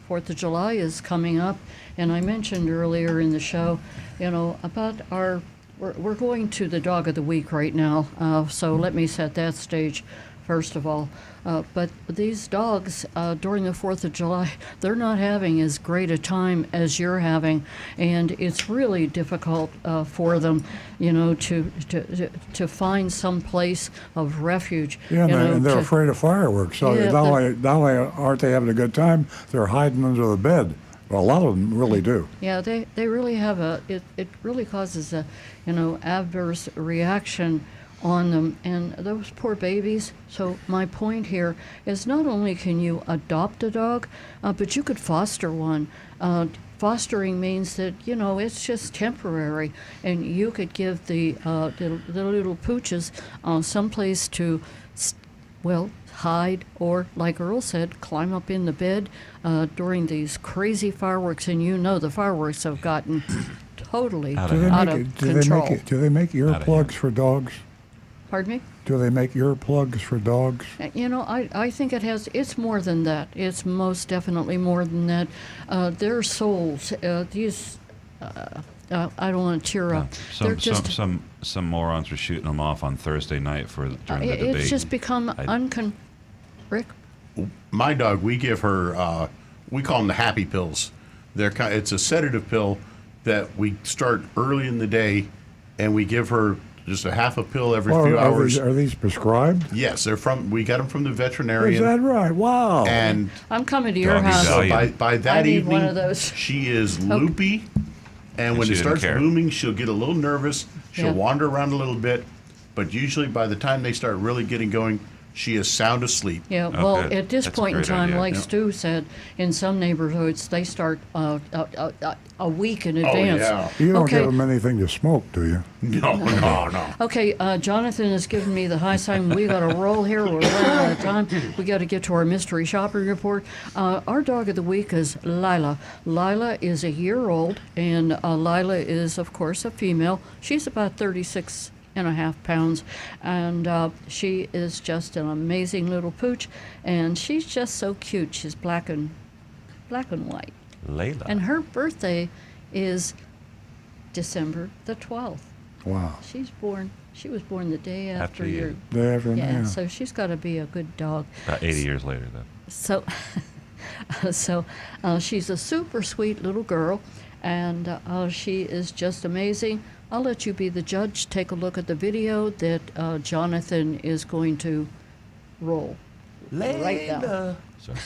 4th of July is coming up, and I mentioned earlier in the show, about we're going to the Dog of the Week right now, so let me set that stage first of all. But these dogs, during the 4th of July, they're not having as great a time as you're having, and it's really difficult for them, to find some place of refuge. Yeah, and they're afraid of fireworks, so not only aren't they having a good time, they're hiding under the bed. Well, a lot of them really do. Yeah, they really have it really causes a, adverse reaction on them, and those poor babies. So my point here is not only can you adopt a dog, but you could foster one. Fostering means that, it's just temporary, and you could give the little pooches someplace to, hide, or, like Earl said, climb up in the bed during these crazy fireworks, and the fireworks have gotten totally out of control. Do they make earplugs for dogs? Pardon me? Do they make earplugs for dogs? You know, I think it's more than that. It's most definitely more than that. Their souls, I don't want to tear up. They're just, Some morons were shooting them off on Thursday night during the debate. it's just become Rick? My dog, we give her, we call them the happy pills. It's a sedative pill that we start early in the day, and we give her just a half a pill every few hours. Are these prescribed? Yes, we got them from the veterinarian. Is that right? Wow. And I'm coming to your Doggy house. value. by that I need evening, one of those. she is loopy, and when she it didn't starts care. booming, she'll get a little nervous. She'll Yeah. wander around a little bit, but usually by the time they start really getting going, she is sound asleep. Yeah, Oh, well, good. at this That's a point in great time, idea. like Yeah. Stu said, in some neighborhoods, they start a week in advance. yeah. You don't Okay. give them anything to smoke, do you? No. Okay, Jonathan has given me the high sign. We got to roll here. We're running out of time. We got to get to our mystery shopping report. Our dog of the week is Lila. Lila is a year old, and Lila is, of course, a female. She's about 36.5 pounds, and she is just an amazing little pooch, and she's just so cute. She's black and white, Layla. and her birthday is December the 12th. Wow. She was born the day after, After you. your. Day after Yeah, now. so she's got to be a good dog. About 80 years later, though. So, she's a super sweet little girl, and she is just amazing. I'll let you be the judge. Take a look at the video that Jonathan is going to roll right now. Sorry.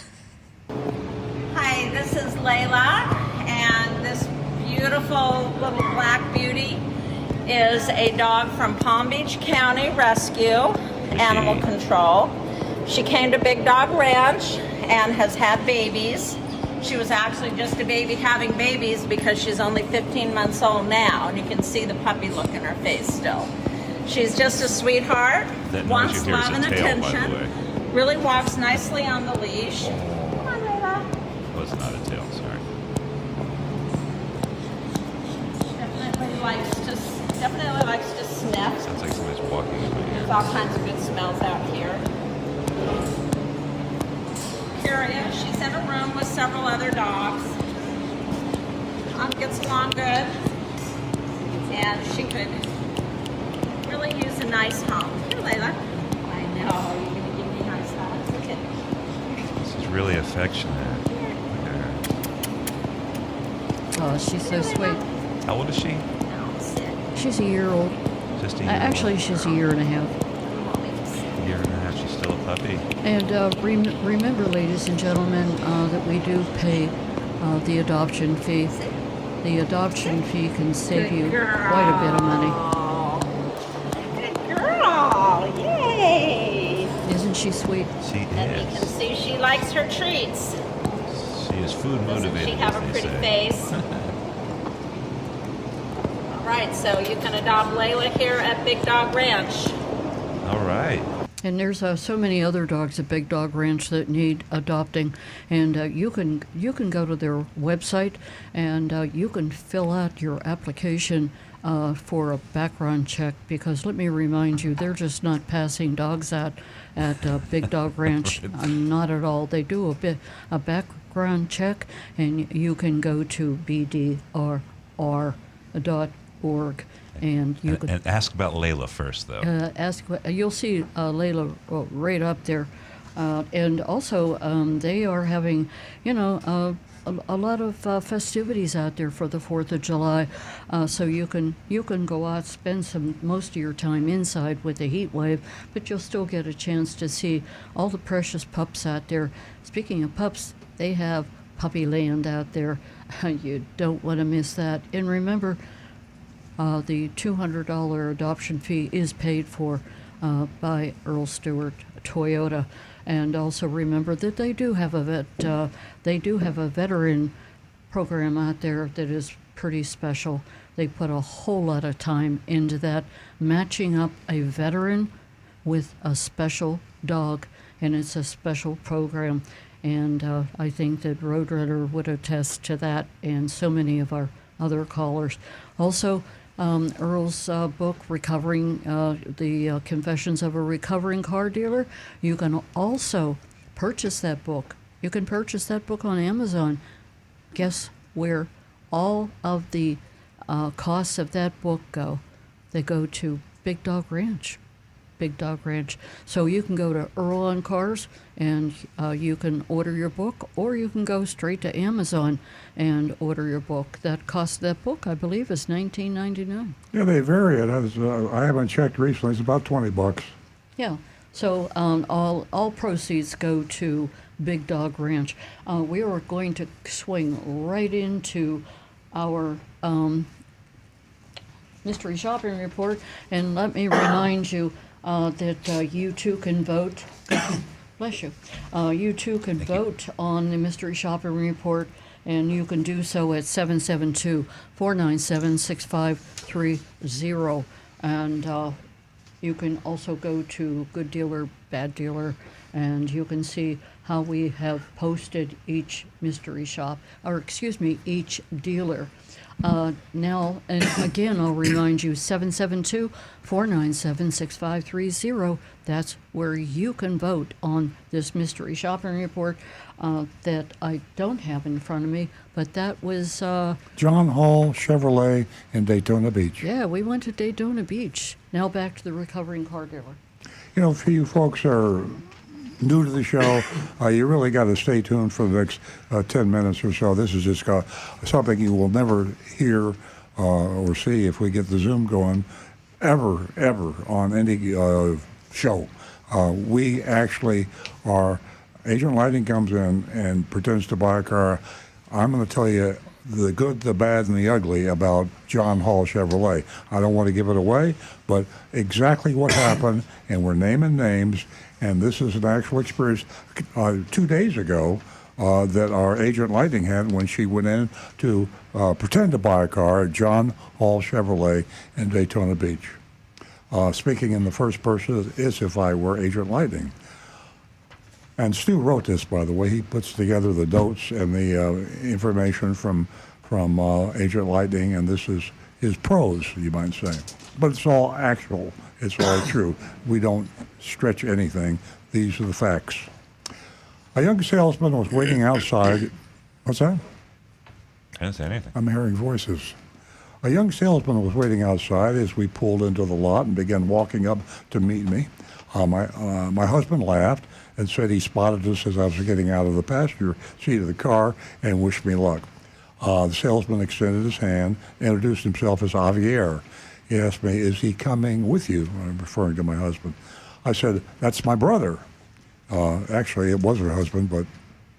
Hi, this is Layla, and this beautiful little black beauty is a dog from Palm Beach County Rescue Animal Control. She came to Big Dog Ranch and has had babies. She was actually just a baby having babies because she's only 15 months old now, and you can see the puppy look in her face still. She's just a sweetheart, That noise wants you hear is love a and tail, by the attention, way. really walks nicely on the leash. Come on, Layla. Was not a tail, sorry. Definitely likes to sniff. Sounds like somebody's walking in my ear. There's all kinds of good smells out here. Curious. She's in a room with several other dogs. Gets along good. And she could really use a nice home. Here, Layla. I know. You're going to give me nice hugs. Look at me. This is really affectionate. Look at her. Oh, she's so sweet. How old is she? No, sit. She's a year old. Just a year Actually, old. she's a year and a half. A year and a half. She's still a puppy. And remember, ladies and gentlemen, that we do pay the adoption fee. The adoption fee can save you quite a bit of money. Good girl. Yay. Isn't she sweet? She And you can is. see she likes her treats. She is food motivated. Doesn't she have as a they pretty say. face? All right, so you can adopt Layla here at Big Dog Ranch. All right. And there's so many other dogs at Big Dog Ranch that need adopting, and you can go to their website and you can fill out your application for a background check, because let me remind you, they're just not passing dogs out at Big Dog Ranch. Not at all. They do a background check, and you can go to bdrr.org. And you can And ask about Layla first, though. you'll see Layla right up there, and also they are having, a lot of festivities out there for the 4th of July, so you can go out, spend most of your time inside with the heat wave, but you'll still get a chance to see all the precious pups out there. Speaking of pups, they have puppy land out there. You don't want to miss that. And remember, the $200 adoption fee is paid for by Earl Stewart Toyota, and also remember that they do have a veteran program out there that is pretty special. They put a whole lot of time into that, matching up a veteran with a special dog, and it's a special program. And I think that Roadrunner would attest to that, and so many of our other callers. Also, Earl's book, Recovering, the Confessions of a Recovering Car Dealer. You can also purchase that book. You can purchase that book on Amazon. Guess where all of the costs of that book go? They go to Big Dog Ranch. Big Dog Ranch. So you can go to Earl on Cars and you can order your book, or you can go straight to Amazon and order your book. That cost that book, I believe, is $19.99. Yeah, they vary it. I haven't checked recently. It's about $20. Yeah. So all proceeds go to Big Dog Ranch. We are going to swing right into our mystery shopping report, and let me remind you that you too can vote. Bless you. You too can vote on the mystery shopping report, and you can do so at 772-497-6530. And you can also go to Good Dealer, Bad Dealer, and you can see how we have posted each mystery shop, or excuse me, each dealer. Now, and again, I'll remind you, 772-497-6530. That's where you can vote on this mystery shopping report that I don't have in front of me, but that was... John Hall Chevrolet in Daytona Beach. Yeah, we went to Daytona Beach. Now back to the recovering car dealer. You know, if you folks are new to the show, you really got to stay tuned for the next 10 minutes or so. This is just something you will never hear or see if we get the Zoom going ever on any show. We actually are, Agent Lighting comes in and pretends to buy a car. I'm going to tell you the good, the bad, and the ugly about John Hall Chevrolet. I don't want to give it away, but exactly what happened, and we're naming names, and this is an actual experience 2 days ago that our Agent Lighting had when she went in to pretend to buy a car at John Hall Chevrolet in Daytona Beach. Speaking in the first person as if I were Agent Lighting. And Stu wrote this, by the way. He puts together the notes and the information from Agent Lighting, and this is his prose, you might say. But it's all actual. It's all true. We don't stretch anything. These are the facts. A young salesman was waiting outside. What's that? I didn't say anything. I'm hearing voices. A young salesman was waiting outside as we pulled into the lot and began walking up to meet me. My husband laughed and said he spotted us as I was getting out of the passenger seat of the car and wished me luck. The salesman extended his hand, introduced himself as Javier. He asked me, "Is he coming with you?" I'm referring to my husband. I said, "That's my brother." Actually, it was her husband, but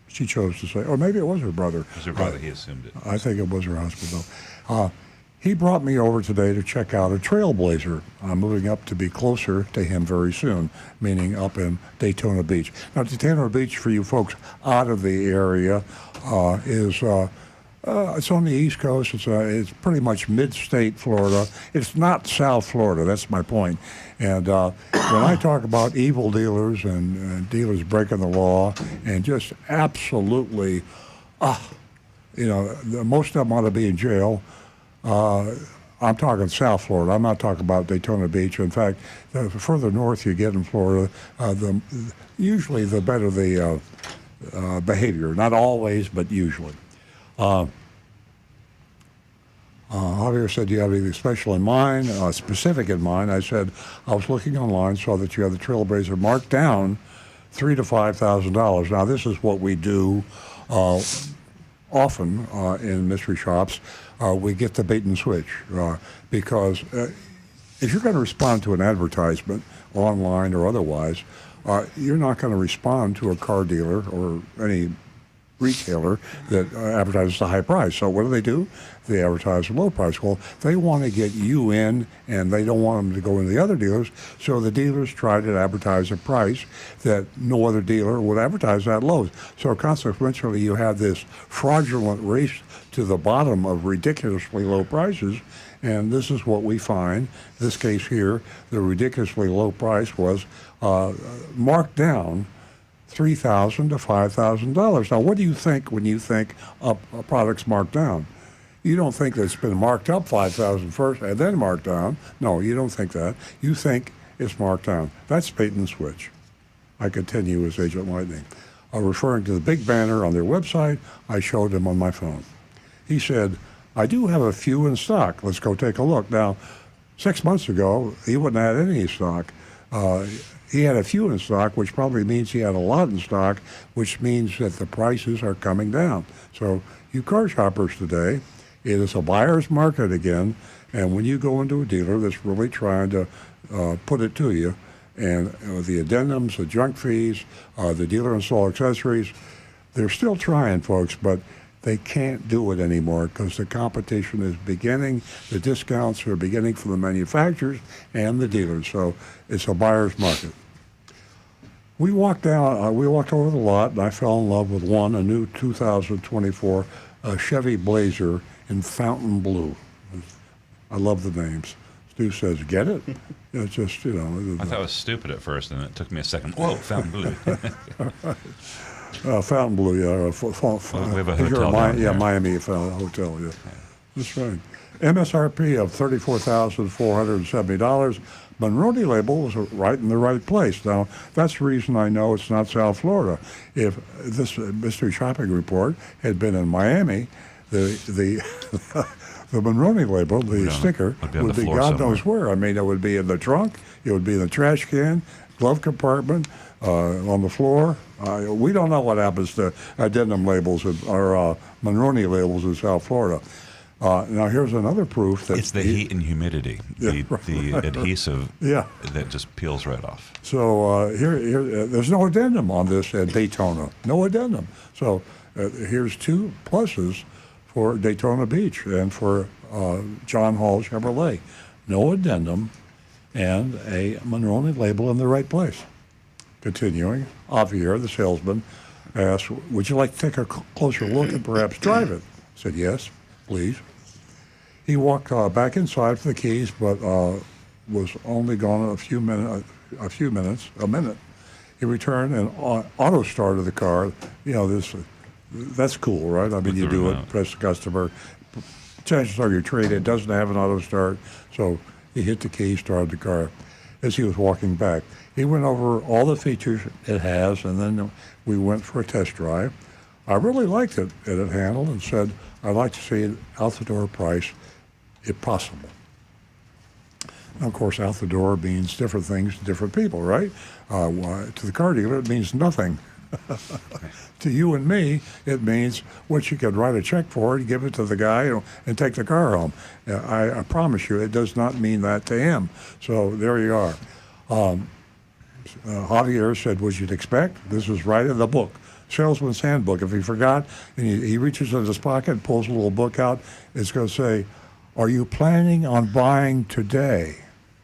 she chose to say, or maybe it was her brother. It was her brother, he assumed it. I think it was her husband, though. He brought me over today to check out a Trailblazer. I'm moving up to be closer to him very soon, meaning up in Daytona Beach. Now, Daytona Beach, for you folks out of the area, is it's on the East Coast. It's pretty much mid-state Florida. It's not South Florida. That's my point. And when I talk about evil dealers and dealers breaking the law and just absolutely, most of them ought to be in jail. I'm talking South Florida. I'm not talking about Daytona Beach. In fact, the further north you get in Florida, usually the better the behavior. Not always, but usually. Javier said, "Do you have anything special in mind, specific in mind?" I said, "I was looking online, saw that you have the Trailblazer marked down $3,000 to $5,000. Now, this is what we do often in mystery shops. We get the bait and switch because if you're going to respond to an advertisement online or otherwise, you're not going to respond to a car dealer or any retailer that advertises a high price. So what do? They advertise a low price. Well, they want to get you in, and they don't want them to go into the other dealers, so the dealers try to advertise a price that no other dealer would advertise that low. So consequently, you have this fraudulent race to the bottom of ridiculously low prices, and this is what we find. This case here, the ridiculously low price was marked down $3,000 to $5,000. Now, what do you think when you think a product's marked down? You don't think that it's been marked up 5,000 first and then marked down. No, you don't think that. You think it's marked down. That's bait and switch. I continue as Agent Lightning. Referring to the big banner on their website, I showed him on my phone. He said, I do have a few in stock. Let's go take a look. Now, 6 months ago, he wouldn't have had any in stock. He had a few in stock, which probably means he had a lot in stock, which means that the prices are coming down. So you car shoppers today, it is a buyer's market again. And when you go into a dealer that's really trying to put it to you, and the addendums, the junk fees, the dealer install accessories, they're still trying, folks, but they can't do it anymore because the competition is beginning. The discounts are beginning for the manufacturers and the dealers. So it's a buyer's market. We walked over the lot, and I fell in love with a new 2024 Chevy Blazer in fountain blue. I love the names. Stu says, get it? It's just, I thought it was stupid at first, and it took me a second. Whoa, fountain blue. Fountain blue, yeah. We have a hotel down there. Miami hotel, yeah. That's right. MSRP of $34,470. Monroney label was right in the right place. Now, that's the reason I know it's not South Florida. If this mystery shopping report had been in Miami, the Monroney label, the sticker, would be God knows where. I mean, it would be in the trunk, it would be in the trash can, glove compartment, on the floor. We don't know what happens to addendum labels or Monroney labels in South Florida. Now, here's another proof that it's the heat and humidity, the adhesive that just peels right off. So here, there's no addendum on this at Daytona. No addendum. So here's two pluses for Daytona Beach and for John Hall Chevrolet. No addendum and a Monroney label in the right place. Continuing, Javier, the salesman, asked, would you like to take a closer look and perhaps drive it? I said, yes, please. He walked back inside for the keys, but was only gone a minute. He returned and auto started the car. That's cool, right? I mean, you do it, press the customer. Chances are you trade it doesn't have an auto start, so he hit the key, started the car. As he was walking back, he went over all the features it has, and then we went for a test drive. I really liked it, and it handled, and said, I'd like to see it out the door price, if possible. Now, of course, out the door means different things to different people, right? To the car dealer, it means nothing. To you and me, it means what you could write a check for and give it to the guy and take the car home. I promise you, it does not mean that to him. So there you are. Javier said, what you'd expect? This is right in the book. Salesman's Handbook. If he forgot, and he reaches in his pocket and pulls a little book out, it's going to say, are you planning on buying today?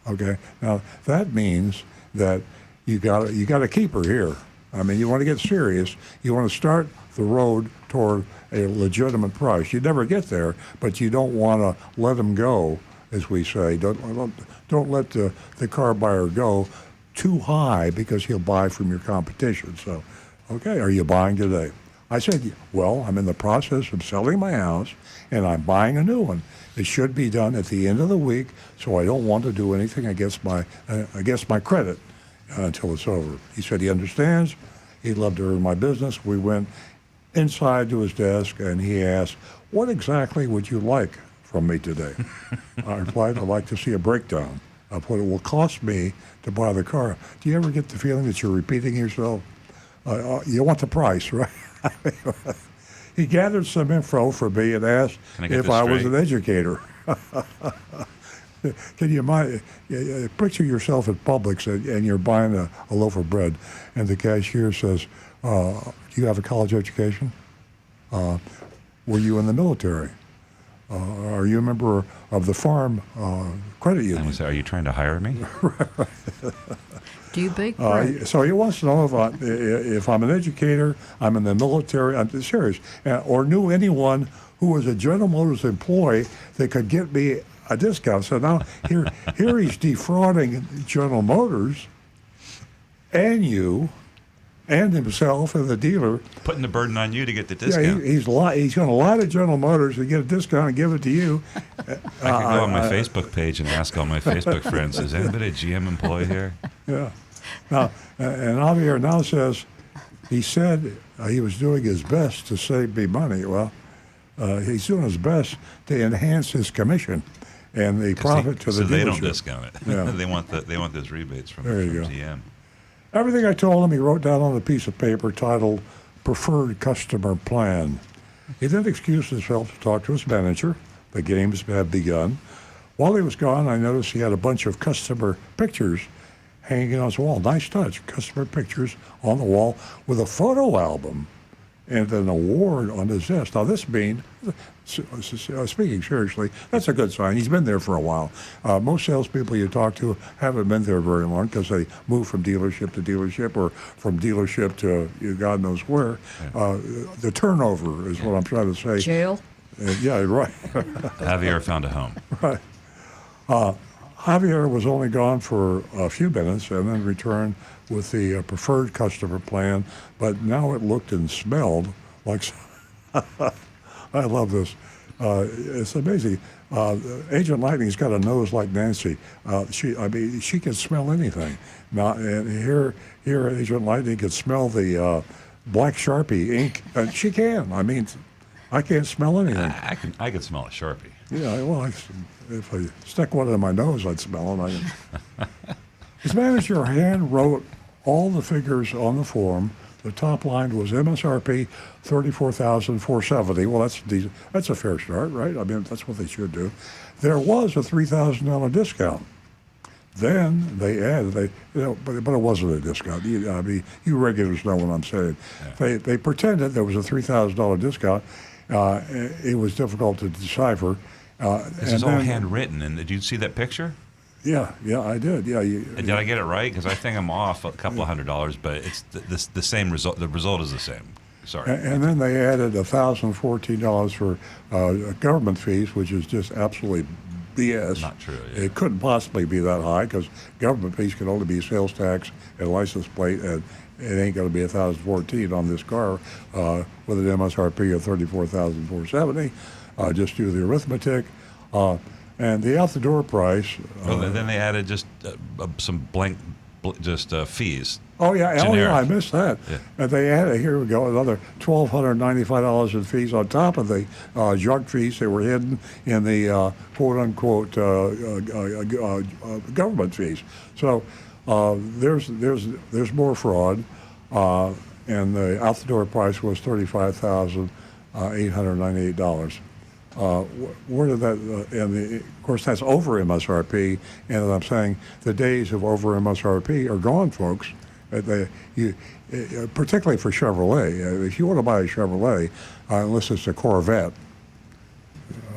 Okay. Now, that means that you got a keeper here. I mean, you want to get serious. You want to start the road toward a legitimate price. You never get there, but you don't want to let them go, as we say. Don't let the car buyer go too high because he'll buy from your competition. So, okay, are you buying today? I said, well, I'm in the process of selling my house, and I'm buying a new one. It should be done at the end of the week, so I don't want to do anything against my credit until it's over. He said he understands. He'd love to earn my business. We went inside to his desk, and he asked, what exactly would you like from me today? I replied, I'd like to see a breakdown of what it will cost me to buy the car. Do you ever get the feeling that you're repeating yourself? You want the price, right? He gathered some info for me and asked if I was an educator. Can you picture yourself at Publix and you're buying a loaf of bread, and the cashier says, do you have a college education? Were you in the military? Are you a member of the farm credit union? I would say, are you trying to hire me? Do you bake bread? So he wants to know if I'm an educator, I'm in the military, I'm serious, or knew anyone who was a General Motors employee that could get me a discount. So now here he's defrauding General Motors and you and himself and the dealer. Putting the burden on you to get the Yeah, discount. he's going to lie to General Motors to get a discount and give it to you. I could go on my Facebook page and ask all my Facebook friends, is anybody a GM employee here? Yeah. Now, and Javier now says, he said he was doing his best to save me money. Well, he's doing his best to enhance his commission and the profit to the so dealership. they don't discount it. Yeah. they want those rebates from There you go. GM. Everything I told him, he wrote down on a piece of paper titled Preferred Customer Plan. He then excused himself to talk to his manager. The games had begun. While he was gone, I noticed he had a bunch of customer pictures hanging on his wall. Nice touch. Customer pictures on the wall with a photo album and an award on his desk. Now, this means, speaking seriously, that's a good sign. He's been there for a while. Most salespeople you talk to haven't been there very long because they move from dealership to dealership or from dealership to God knows where. The turnover is what I'm trying to say. Jail? Yeah, right. Javier found a home. Right. Javier was only gone for a few minutes and then returned with the preferred customer plan, but now it looked and smelled like. I love this. It's amazing. Agent Lightning's got a nose like Nancy. She can smell anything. Now, and here, Agent Lightning can smell the black Sharpie ink, and she can. I mean, I can't smell anything. I can smell a Sharpie. Yeah, well, if I stuck one in my nose, I'd smell it. His manager hand wrote all the figures on the form. The top line was MSRP $34,470. Well, that's a fair start, right? I mean, that's what they should do. There was a $3,000 discount. Then they added, but it wasn't a discount. You regulars know what I'm saying. Yeah. They pretended there was a $3,000 discount. It was difficult to decipher. This is all handwritten, and did you see that picture? Yeah, I did. Yeah. Did I get it right? Because I think I'm off a couple of $100, but it's the same result. The result is the same. Sorry. And then they added $1,014 for government fees, which is just absolutely BS. Not true. Yeah. It couldn't possibly be that high because government fees can only be sales tax and license plate, and it ain't going to be $1,014 on this car with an MSRP of $34,470. Just do the arithmetic. And the out-the-door price. Then they added just some blank, fees. Oh yeah, Generic. I missed that. Yeah. And they added, here we go, another $1,295 in fees on top of the junk fees that were hidden in the quote-unquote government fees. So there's more fraud, and the out-the-door price was $35,898. Where did that? Of course, that's over MSRP, and as I'm saying, the days of over MSRP are gone, folks. Particularly for Chevrolet. If you want to buy a Chevrolet, unless it's a Corvette,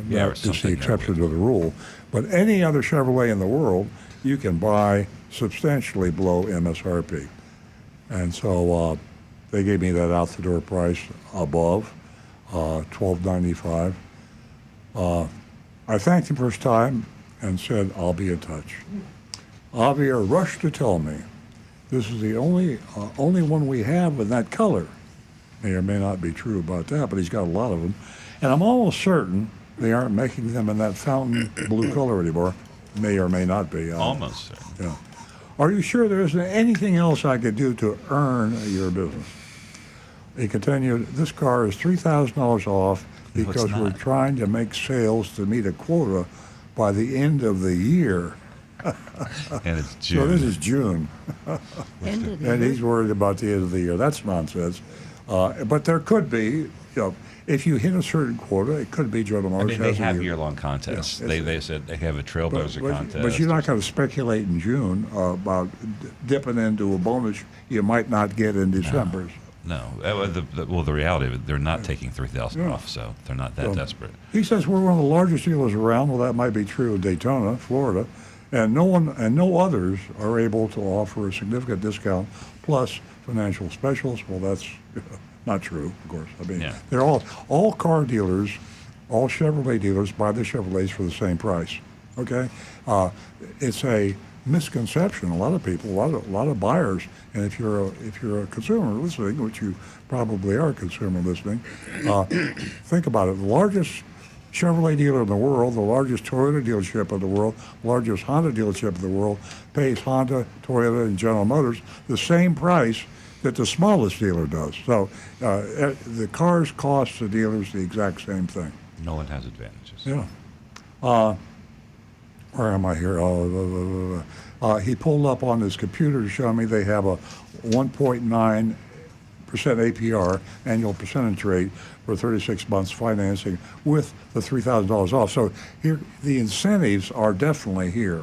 that's the exception to the rule. But any other Chevrolet in the world, you can buy substantially below MSRP. And so they gave me that out-the-door price above $1,295. I thanked him for his time and said, I'll be in touch. Javier rushed to tell me this is the only one we have in that color. May or may not be true about that, but he's got a lot of them. And I'm almost certain they aren't making them in that fountain blue color anymore. May or may not be. Almost certain. Yeah. Are you sure there isn't anything else I could do to earn your business? He continued, this car is $3,000 off because we're trying to make sales to meet a quota by the end of the year. And it's June. So this is June. And he's worried about the end of the year. That's nonsense. But there could be, if you hit a certain quota, it could be General Motors. They have year-long contests. Yeah, they said they have a Trailblazer contest. But you're not going to speculate in June about dipping into a bonus you might not get in December. No. The reality of it, they're not taking $3,000 off, so they're not that desperate. He says we're one of the largest dealers around. Well, that might be true in Daytona, Florida, and no others are able to offer a significant discount plus financial specials. Well, that's not true, of course. I mean, they're all car dealers, all Chevrolet dealers buy their Chevrolets for the same price. Okay, it's a misconception. A lot of people, a lot of buyers, and if you're a consumer listening, which you probably are a consumer listening, think about it. The largest Chevrolet dealer in the world, the largest Toyota dealership in the world, largest Honda dealership in the world, pays Honda, Toyota, and General Motors the same price that the smallest dealer does. So the cars cost the dealers the exact same thing. No one has advantages. Yeah. Where am I here? He pulled up on his computer to show me they have a 1.9% APR, annual percentage rate, for 36 months financing with the $3,000 off. So here, the incentives are definitely here.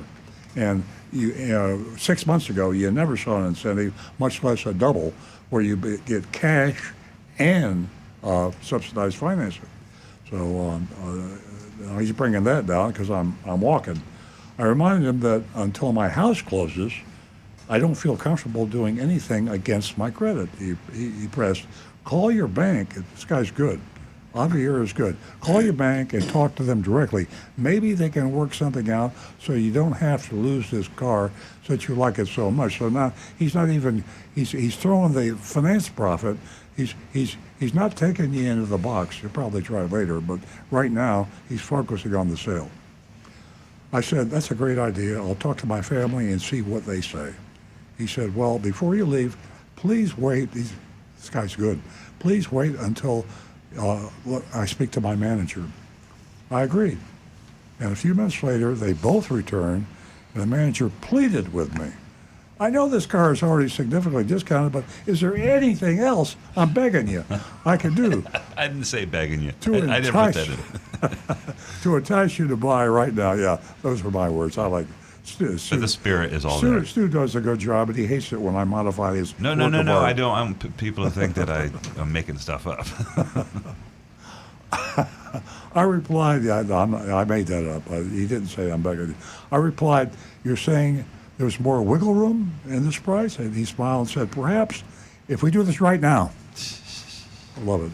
And 6 months ago, you never saw an incentive, much less a double, where you get cash and subsidized financing. So he's bringing that down because I'm walking. I reminded him that until my house closes, I don't feel comfortable doing anything against my credit. He pressed, call your bank. This guy's good. Javier is good. Call your bank and talk to them directly. Maybe they can work something out so you don't have to lose this car since you like it so much. So now he's not even, he's throwing the finance profit. He's not taking you into the box. He'll probably try later, but right now he's focusing on the sale. I said, that's a great idea. I'll talk to my family and see what they say. He said, well, before you leave, please wait. This guy's good. Please wait until I speak to my manager. I agreed. And a few minutes later, they both returned, and the manager pleaded with me. I know this car is already significantly discounted, but is there anything else, I'm begging you, I can do? I didn't say begging you. To I didn't put that in. To entice you to buy right now. Yeah, those were my words. I like Stu. But the spirit is all there. Stu does a good job, but he hates it when I modify his No, work of art. I don't. People think that I'm making stuff up. I replied, I made that up. He didn't say I'm begging you. I replied, you're saying there's more wiggle room in this price? And he smiled and said, perhaps if we do this right now. I love it.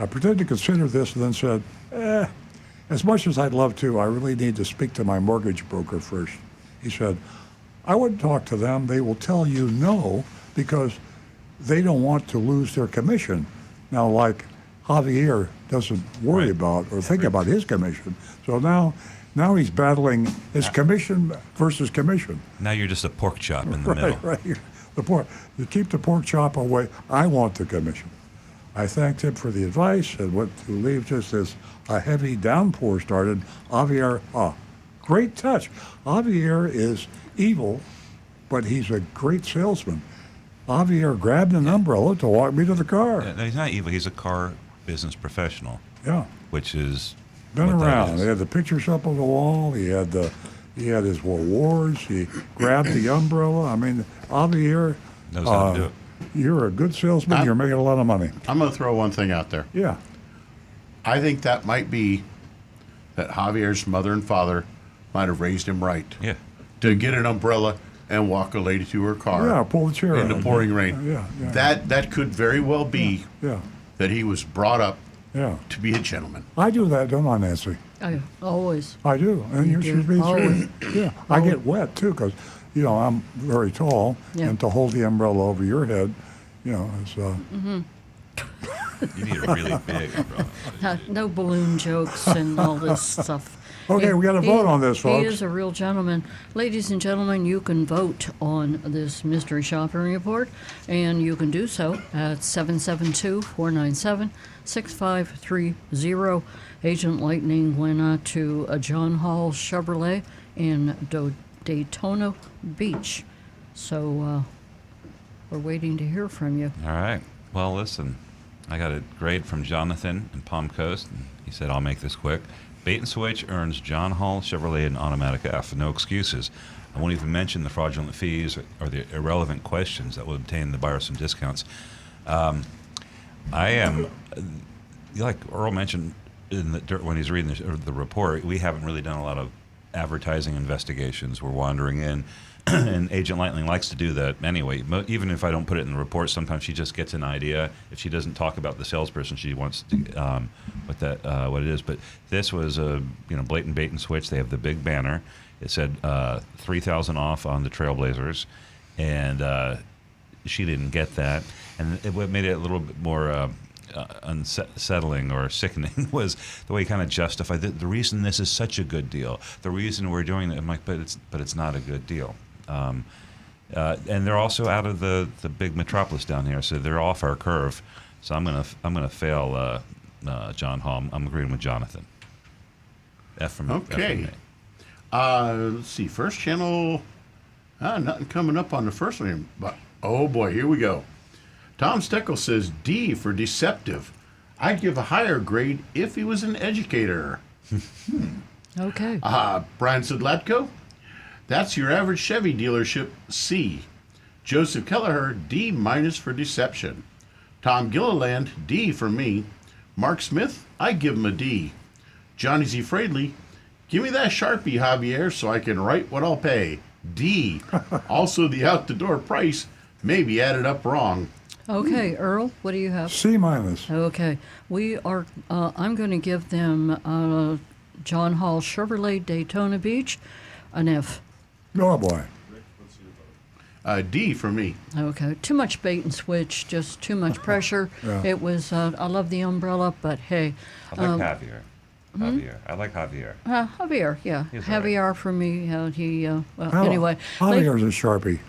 I pretended to consider this and then said, as much as I'd love to, I really need to speak to my mortgage broker first. He said, I wouldn't talk to them. They will tell you no because they don't want to lose their commission. Now, like Javier doesn't worry about or think about his commission. So now he's battling his commission versus commission. Now you're just a pork chop in the middle. Right. You keep the pork chop away. I want the commission. I thanked him for the advice and went to leave just as a heavy downpour started. Javier, great touch. Javier is evil, but he's a great salesman. Javier grabbed an umbrella to walk me to the car. No, he's not evil. He's a car business professional. Yeah. Which is been what that around. is. He had the pictures up on the wall. He had his awards. He grabbed the umbrella. I mean, Javier knows how to do it. You're a good salesman. You're making a lot of money. I'm going to throw one thing out there. Yeah. I think that might be that Javier's mother and father might have raised him right. Yeah. To get an umbrella and walk a lady to her car. Yeah, pull the chair in the out. pouring rain. Yeah. That could very well be that he was brought up to be a gentleman. I do that, don't I, Nancy? I always. I do, and you should be Always. too. Yeah, I get wet too because, I'm very tall, and to hold the umbrella over your head, it's. You need a really big umbrella. No balloon jokes and all this stuff. Okay, we got to vote on this, folks. He is a real gentleman. Ladies and gentlemen, you can vote on this mystery shopping report, and you can do so at 772-497-6530. Agent Lightning went out to John Hall Chevrolet in Daytona Beach. So we're waiting to hear from you. All right. Well, listen, I got a grade from Jonathan in Palm Coast. And he said, I'll make this quick. Bait and Switch earns John Hall Chevrolet an automatic F. No excuses. I won't even mention the fraudulent fees or the irrelevant questions that will obtain the buyer some discounts. I am, like Earl mentioned when he's reading the report, we haven't really done a lot of advertising investigations were wandering in. And Agent Lightning likes to do that anyway. Even if I don't put it in the report, sometimes she just gets an idea. If she doesn't talk about the salesperson, she wants to what it is. But this was a blatant bait and switch. They have the big banner. It said 3,000 off on the Trailblazers, and she didn't get that. And what made it a little bit more unsettling or sickening was the way he kind of justified the reason this is such a good deal. The reason we're doing it, I'm like, but it's not a good deal. And they're also out of the big metropolis down here, so they're off our curve. So I'm gonna fail John Hall. I'm agreeing with Jonathan. F from Okay. F from me. Let's see. First channel. Nothing coming up on the first one. But oh boy, here we go. Tom Steckel says D for deceptive. I'd give a higher grade if he was an educator. Okay. Brian Sidlatko. That's your average Chevy dealership, C. Joseph Kelleher, D- for deception. Tom Gilliland, D for me. Mark Smith, I give him a D. Johnny Z. Fradley, give me that Sharpie, Javier, so I can write what I'll pay. D. Also, the out-the-door price may be added up wrong. Okay, Earl, what do you have? C-. Okay, we are. I'm going to give them John Hall Chevrolet Daytona Beach an F. Oh, boy. D for me. Okay, too much bait and switch, just too much pressure. Yeah. It was. I love the umbrella, but hey. I like Javier. I like Javier. Javier, yeah. He's all right. Javier for me. Anyway. Javier's a Sharpie.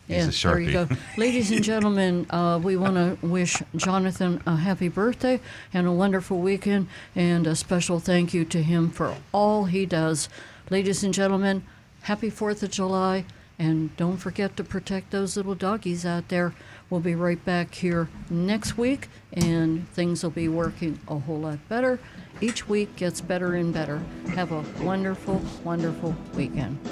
He's a There you Sharpie. go. Ladies and gentlemen, we want to wish Jonathan a happy birthday and a wonderful weekend, and a special thank you to him for all he does. Ladies and gentlemen, happy 4th of July, and don't forget to protect those little doggies out there. We'll be right back here next week, and things will be working a whole lot better. Each week gets better and better. Have a wonderful, wonderful weekend.